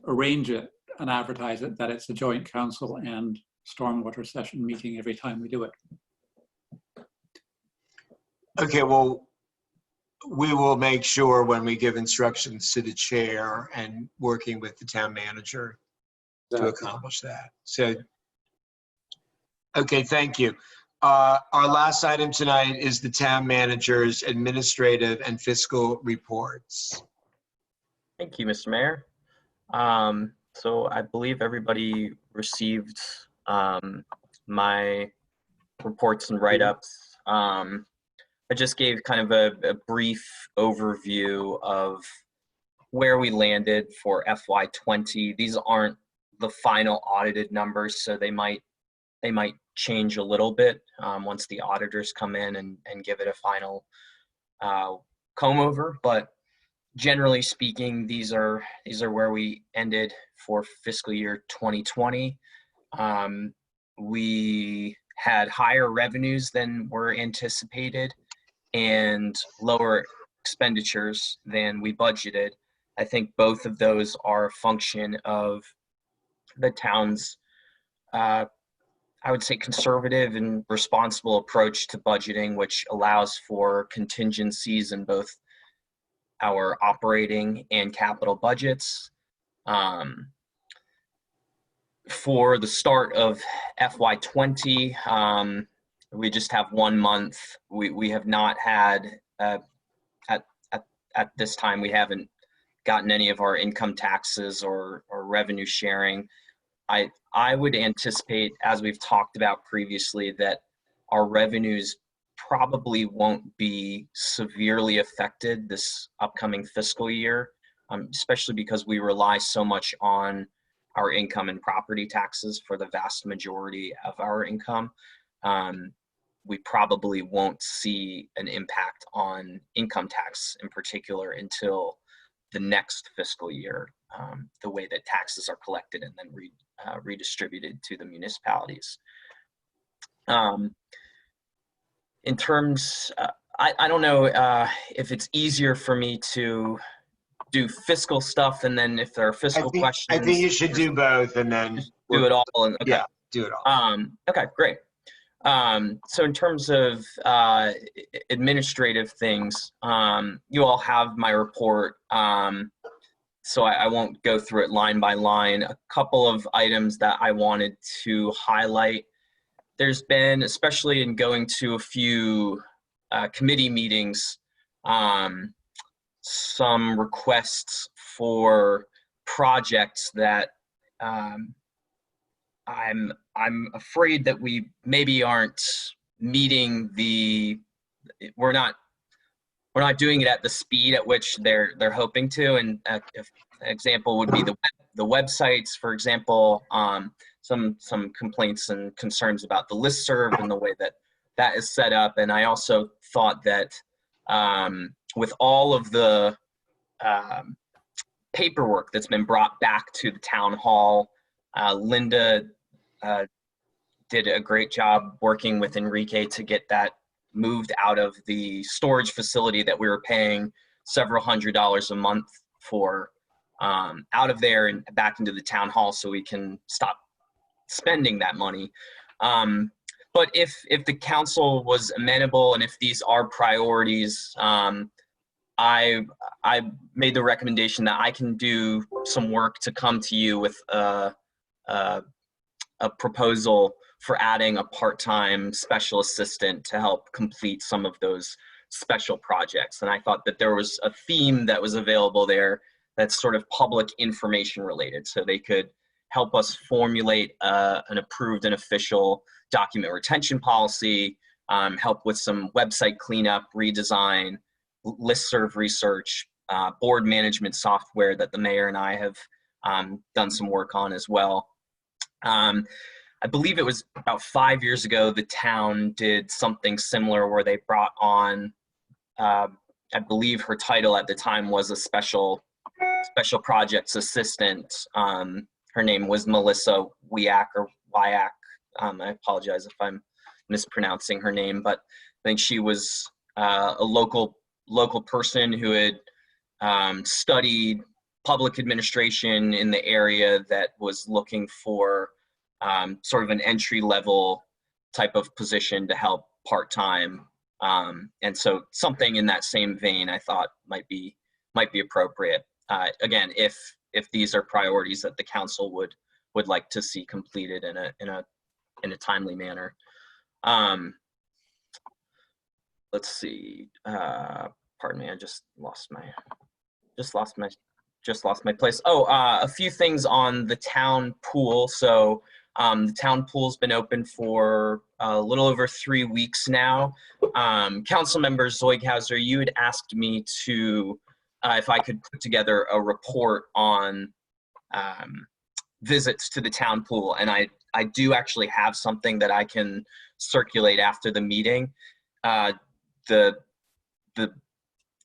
arrange it and advertise it that it's a joint council and stormwater session meeting every time we do it. Okay, well, we will make sure when we give instructions to the chair and working with the town manager to accomplish that. So, okay, thank you. Our last item tonight is the town manager's administrative and fiscal reports. Thank you, Mr. Mayor. So I believe everybody received my reports and write-ups. I just gave kind of a brief overview of where we landed for FY20. These aren't the final audited numbers, so they might change a little bit once the auditors come in and give it a final comb over. But generally speaking, these are where we ended for fiscal year 2020. We had higher revenues than were anticipated and lower expenditures than we budgeted. I think both of those are a function of the town's I would say conservative and responsible approach to budgeting, which allows for contingencies in both our operating and capital budgets. For the start of FY20, we just have 1 month. We have not had, at this time, we haven't gotten any of our income taxes or revenue sharing. I would anticipate, as we've talked about previously, that our revenues probably won't be severely affected this upcoming fiscal year, especially because we rely so much on our income and property taxes for the vast majority of our income. We probably won't see an impact on income tax in particular until the next fiscal year, the way that taxes are collected and then redistributed to the municipalities. In terms, I don't know if it's easier for me to do fiscal stuff, and then if there are fiscal questions. I think you should do both and then do it all. And, okay. Yeah, do it all. Okay, great. So in terms of administrative things, you all have my report. So I won't go through it line by line. A couple of items that I wanted to highlight. There's been, especially in going to a few committee meetings, some requests for projects that I'm afraid that we maybe aren't meeting we're not doing it at the speed at which they're hoping to. And an example would be the websites, for example. Some complaints and concerns about the listserv and the way that is set up. And I also thought that with all of the paperwork that's been brought back to the town hall, Linda did a great job working with Enrique to get that moved out of the storage facility that we were paying several $100s a month for, out of there and back into the town hall so we can stop spending that money. But if the council was amenable and if these are priorities, I made the recommendation that I can do some work to come to you with a proposal for adding a part-time special assistant to help complete some of those special projects. And I thought that there was a theme that was available there that's sort of public information related. So they could help us formulate an approved and official document retention policy, help with some website cleanup, redesign, listserv research, board management software that the mayor and I have done some work on as well. I believe it was about 5 years ago, the town did something similar where they brought on, I believe her title at the time was a special projects assistant. Her name was Melissa Wiak or Wyak. I apologize if I'm mispronouncing her name, but I think she was a local person who had studied public administration in the area that was looking for sort of an entry-level type of position to help part-time. And so something in that same vein I thought might be appropriate. Again, if these are priorities that the council would like to see completed in a timely manner. Let's see. Pardon me, I just lost my place. Oh, a few things on the town pool. So the town pool's been open for a little over 3 weeks now. Council member Zeughauser, you had asked me to, if I could put together a report on visits to the town pool. And I do actually have something that I can circulate after the meeting.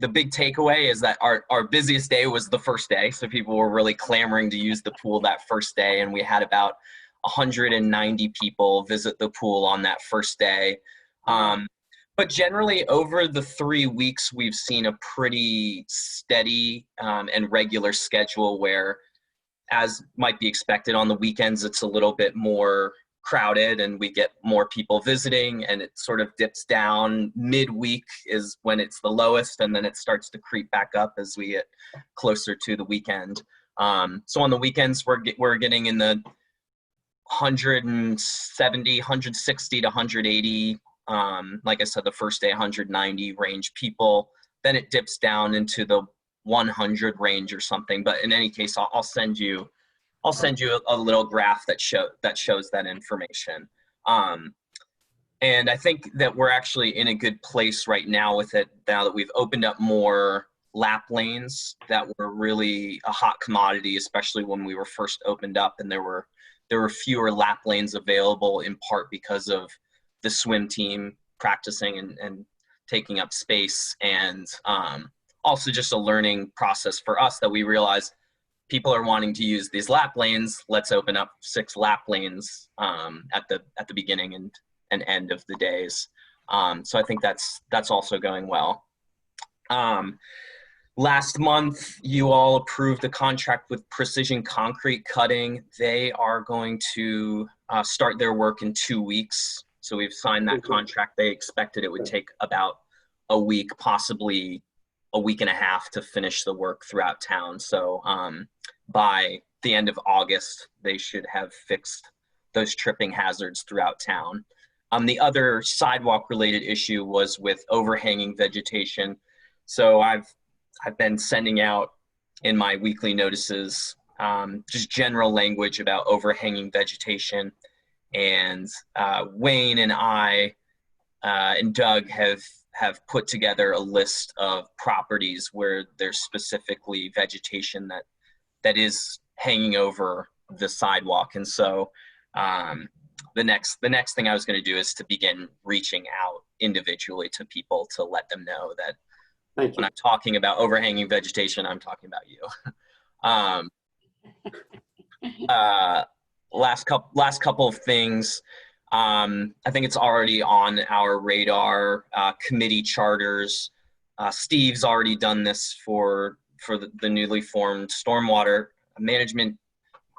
The big takeaway is that our busiest day was the first day. So people were really clamoring to use the pool that first day. And we had about 190 people visit the pool on that first day. But generally over the 3 weeks, we've seen a pretty steady and regular schedule where, as might be expected on the weekends, it's a little bit more crowded and we get more people visiting, and it sort of dips down. Midweek is when it's the lowest, and then it starts to creep back up as we get closer to the weekend. So on the weekends, we're getting in the 170, 160 to 180. Like I said, the first day 190 range people. Then it dips down into the 100 range or something. But in any case, I'll send you a little graph that shows that information. And I think that we're actually in a good place right now with it, now that we've opened up more lap lanes that were really a hot commodity, especially when we were first opened up, and there were fewer lap lanes available, in part because of the swim team practicing and taking up space, and also just a learning process for us that we realized people are wanting to use these lap lanes. Let's open up 6 lap lanes at the beginning and end of the days. So I think that's also going well. Last month, you all approved a contract with Precision Concrete Cutting. They are going to start their work in 2 weeks. So we've signed that contract. They expected it would take about a week, possibly a week and a half to finish the work throughout town. So by the end of August, they should have fixed those tripping hazards throughout town. The other sidewalk related issue was with overhanging vegetation. So I've been sending out in my weekly notices just general language about overhanging vegetation. And Wayne and I and Doug have put together a list of properties where there's specifically vegetation that is hanging over the sidewalk. And so the next thing I was going to do is to begin reaching out individually to people to let them know that when I'm talking about overhanging vegetation, I'm talking about you. Last couple of things. I think it's already on our radar. Committee charters. Steve's already done this for the newly formed stormwater management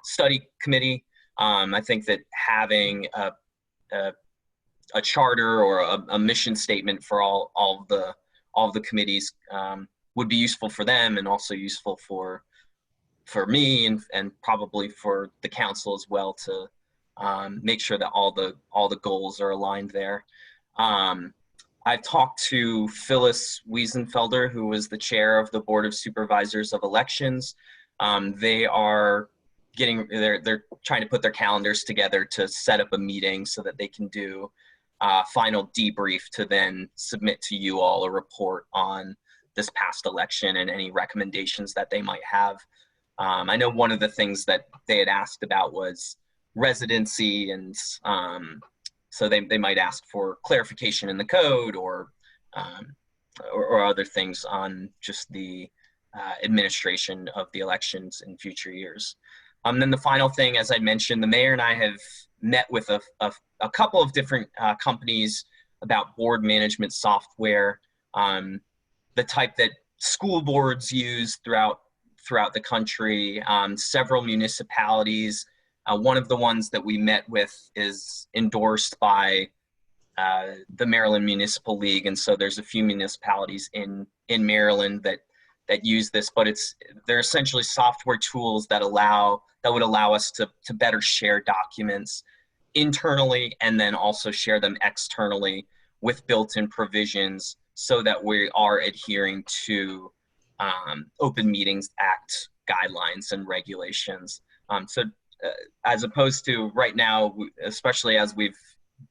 study committee. I think that having a charter or a mission statement for all of the committees would be useful for them, and also useful for me and probably for the council as well, to make sure that all the goals are aligned there. I've talked to Phyllis Wiesenfelder, who was the chair of the Board of Supervisors of Elections. They're trying to put their calendars together to set up a meeting so that they can do final debrief to then submit to you all a report on this past election and any recommendations that they might have. I know one of the things that they had asked about was residency, and so they might ask for clarification in the code or other things on just the administration of the elections in future years. Then the final thing, as I mentioned, the mayor and I have met with a couple of different companies about board management software, the type that school boards use throughout the country, several municipalities. One of the ones that we met with is endorsed by the Maryland Municipal League, and so there's a few municipalities in Maryland that use this, but they're essentially software tools that would allow us to better share documents internally and then also share them externally with built-in provisions so that we are adhering to Open Meetings Act guidelines and regulations. As opposed to right now, especially as we've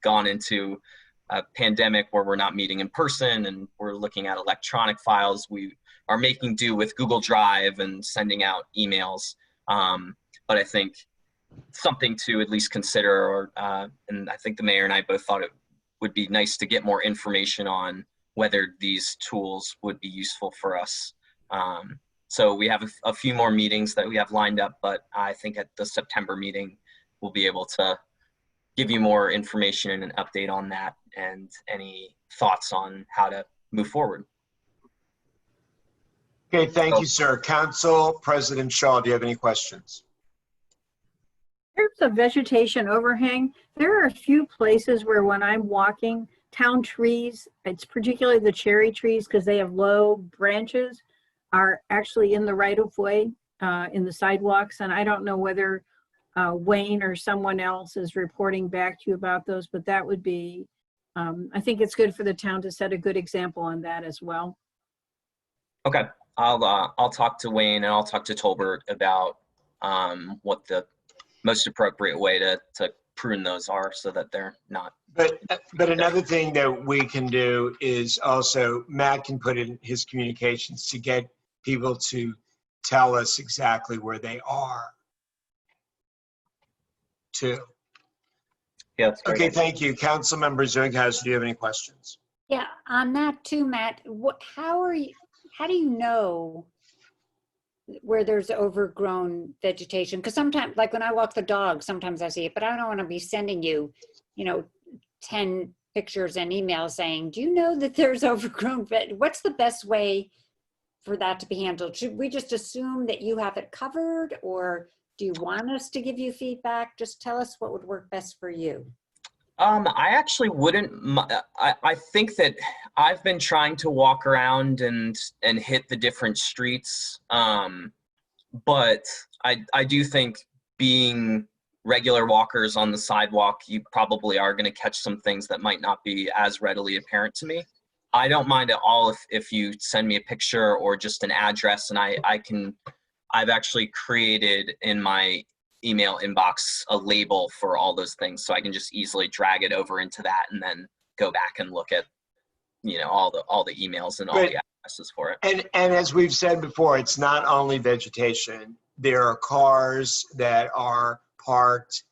gone into a pandemic where we're not meeting in person and we're looking at electronic files, we are making do with Google Drive and sending out emails. But I think something to at least consider, and I think the mayor and I both thought it would be nice to get more information on whether these tools would be useful for us. So we have a few more meetings that we have lined up, but I think at the September meeting, we'll be able to give you more information and an update on that and any thoughts on how to move forward. Okay, thank you, sir. Council President Shaw, do you have any questions? In terms of vegetation overhang, there are a few places where when I'm walking, town trees, it's particularly the cherry trees because they have low branches, are actually in the right of way, in the sidewalks. And I don't know whether Wayne or someone else is reporting back to you about those, but that would be, I think it's good for the town to set a good example on that as well. Okay, I'll talk to Wayne and I'll talk to Tolbert about what the most appropriate way to prune those are so that they're not. But another thing that we can do is also, Matt can put in his communications to get people to tell us exactly where they are too. Yeah, that's great. Okay, thank you. Councilmember Zerghauser, do you have any questions? Yeah, on that too, Matt, how do you know where there's overgrown vegetation? Because sometimes, like when I walk the dog, sometimes I see it, but I don't want to be sending you, 10 pictures and emails saying, do you know that there's overgrown? What's the best way for that to be handled? Should we just assume that you have it covered, or do you want us to give you feedback? Just tell us what would work best for you. I actually wouldn't. I think that I've been trying to walk around and hit the different streets, but I do think being regular walkers on the sidewalk, you probably are going to catch some things that might not be as readily apparent to me. I don't mind at all if you send me a picture or just an address, and I've actually created in my email inbox a label for all those things, so I can just easily drag it over into that and then go back and look at all the emails and all the addresses for it. And as we've said before, it's not only vegetation. There are cars that are parked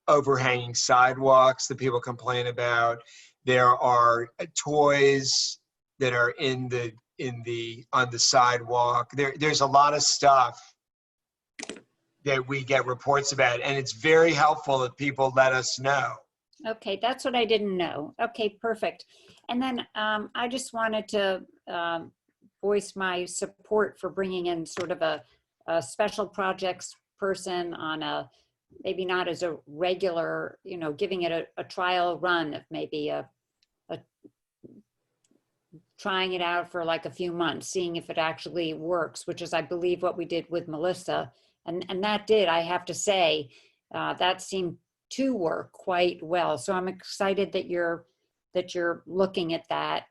overhanging sidewalks that people complain about. There are toys that are on the sidewalk. There's a lot of stuff that we get reports about, and it's very helpful that people let us know. Okay, that's what I didn't know. Okay, perfect. And then I just wanted to voice my support for bringing in sort of a special projects person on a, maybe not as a regular, you know, giving it a trial run of maybe trying it out for like a few months, seeing if it actually works, which is, I believe, what we did with Melissa. And that did, I have to say, that seemed to work quite well. So I'm excited that you're looking at that,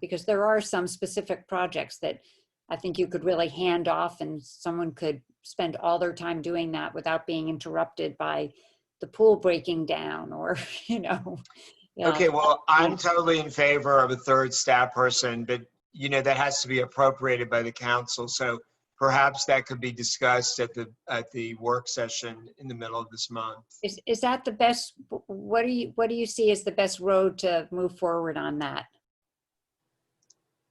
because there are some specific projects that I think you could really hand off and someone could spend all their time doing that without being interrupted by the pool breaking down or, you know. Okay, well, I'm totally in favor of a third staff person, but you know, that has to be appropriated by the council. So perhaps that could be discussed at the work session in the middle of this month. Is that the best, what do you see as the best road to move forward on that?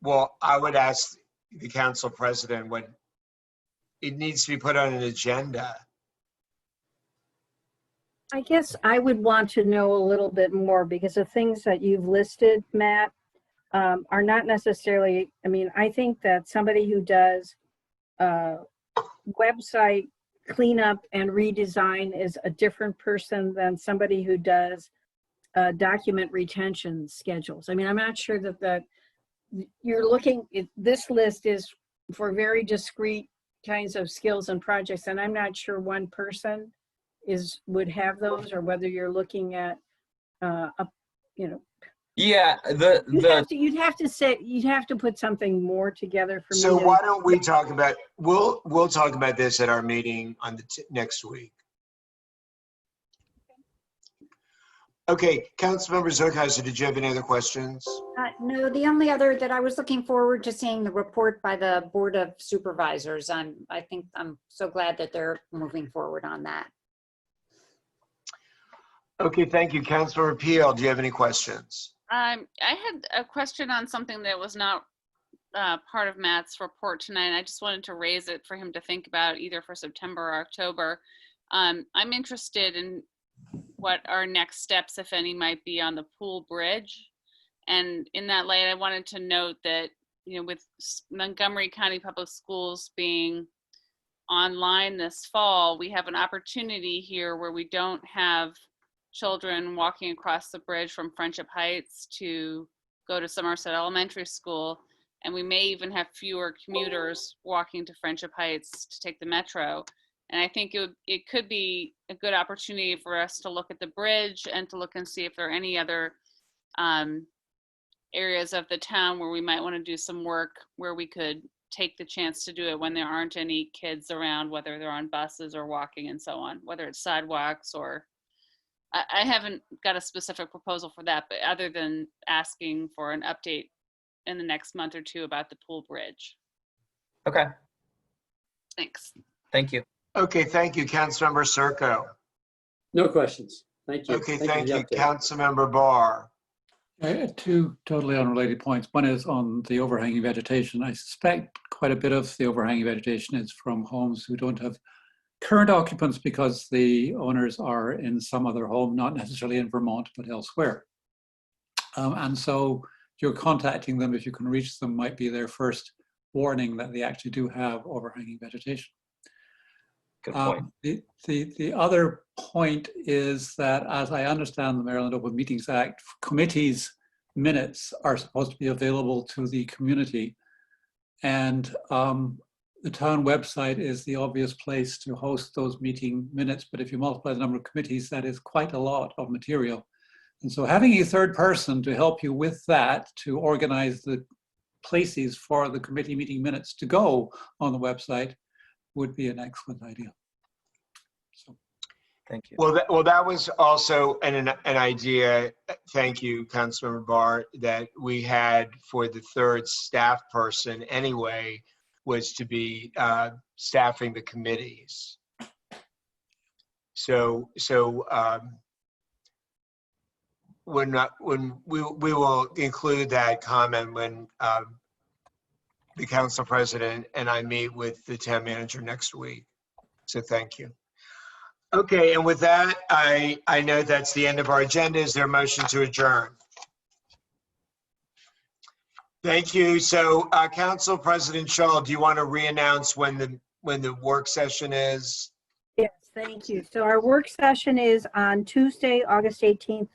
Well, I would ask the council president what it needs to be put on an agenda. I guess I would want to know a little bit more, because the things that you've listed, Matt, are not necessarily, I mean, I think that somebody who does website cleanup and redesign is a different person than somebody who does document retention schedules. I mean, I'm not sure that you're looking, this list is for very discrete kinds of skills and projects, and I'm not sure one person would have those, or whether you're looking at you know. Yeah, You'd have to put something more together for me. So why don't we talk about, we'll talk about this at our meeting on the next week. Okay, Councilmember Zerkhauser, did you have any other questions? No, the only other that I was looking forward to seeing the report by the Board of Supervisors. I think I'm so glad that they're moving forward on that. Okay, thank you. Councilmember Peel, do you have any questions? I had a question on something that was not part of Matt's report tonight. I just wanted to raise it for him to think about, either for September or October. I'm interested in what our next steps, if any, might be on the pool bridge. And in that light, I wanted to note that, you know, with Montgomery County Public Schools being online this fall, we have an opportunity here where we don't have children walking across the bridge from Friendship Heights to go to Somerset Elementary School. And we may even have fewer commuters walking to Friendship Heights to take the metro. And I think it could be a good opportunity for us to look at the bridge and to look and see if there are any other areas of the town where we might want to do some work, where we could take the chance to do it when there aren't any kids around, whether they're on buses or walking and so on, whether it's sidewalks or, I haven't got a specific proposal for that, but other than asking for an update in the next month or two about the pool bridge. Okay, Thanks. thank you. Okay, thank you. Councilmember Circo. No questions. Thank you. Okay, for thank the you. update. Councilmember Barr. I had two totally unrelated points. One is on the overhanging vegetation. I suspect quite a bit of the overhanging vegetation is from homes who don't have current occupants because the owners are in some other home, not necessarily in Vermont, but elsewhere. And so you're contacting them, if you can reach them, might be their first warning that they actually do have overhanging vegetation. Good point. The other point is that, as I understand the Maryland Open Meetings Act, committees' minutes are supposed to be available to the community. And the town website is the obvious place to host those meeting minutes, but if you multiply the number of committees, that is quite a lot of material. And so having a third person to help you with that, to organize the places for the committee meeting minutes to go on the website, would be an excellent idea. So, thank you. Well, that was also an idea, thank you, Councilmember Barr, that we had for the third staff person anyway, was to be staffing the committees. So when we will include that comment when the council president and I meet with the town manager next week. So thank you. Okay, and with that, I know that's the end of our agenda. Is there a motion to adjourn? Thank you. So, Council President Shaw, do you want to re-announce when the work session is? Yes, thank you. So our work session is on Tuesday, August 18th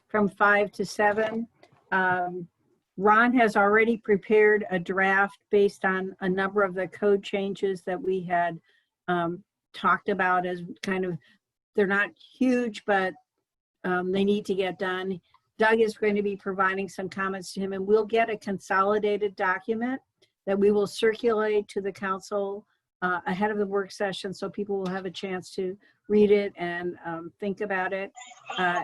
from 5 to 7. Ron has already prepared a draft based on a number of the code changes that we had talked about as kind of, they're not huge, but they need to get done. Doug is going to be providing some comments to him, and we'll get a consolidated document that we will circulate to the council ahead of the work session, so people will have a chance to read it and think about it.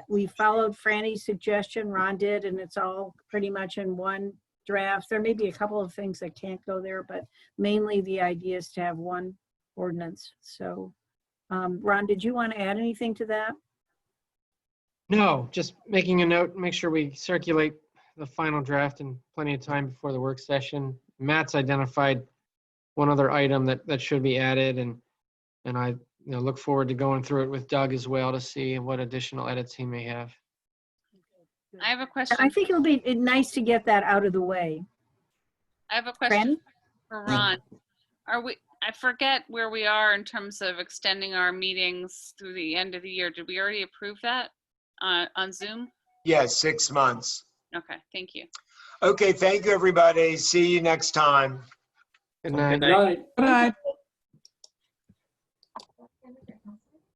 We followed Franny's suggestion, Ron did, and it's all pretty much in one draft. There may be a couple of things that can't go there, but mainly the idea is to have one ordinance. So, Ron, did you want to add anything to that? No, just making a note, make sure we circulate the final draft in plenty of time before the work session. Matt's identified one other item that should be added, and I look forward to going through it with Doug as well to see what additional edits he may have. I have a question. I think it'll be nice to get that out of the way. I have a question Franny? for Ron. I forget where we are in terms of extending our meetings through the end of the year. Did we already approve that on Zoom? Yes, 6 months. Okay, thank you. Okay, thank you, everybody. See you next time. Good night. Good night. Good night.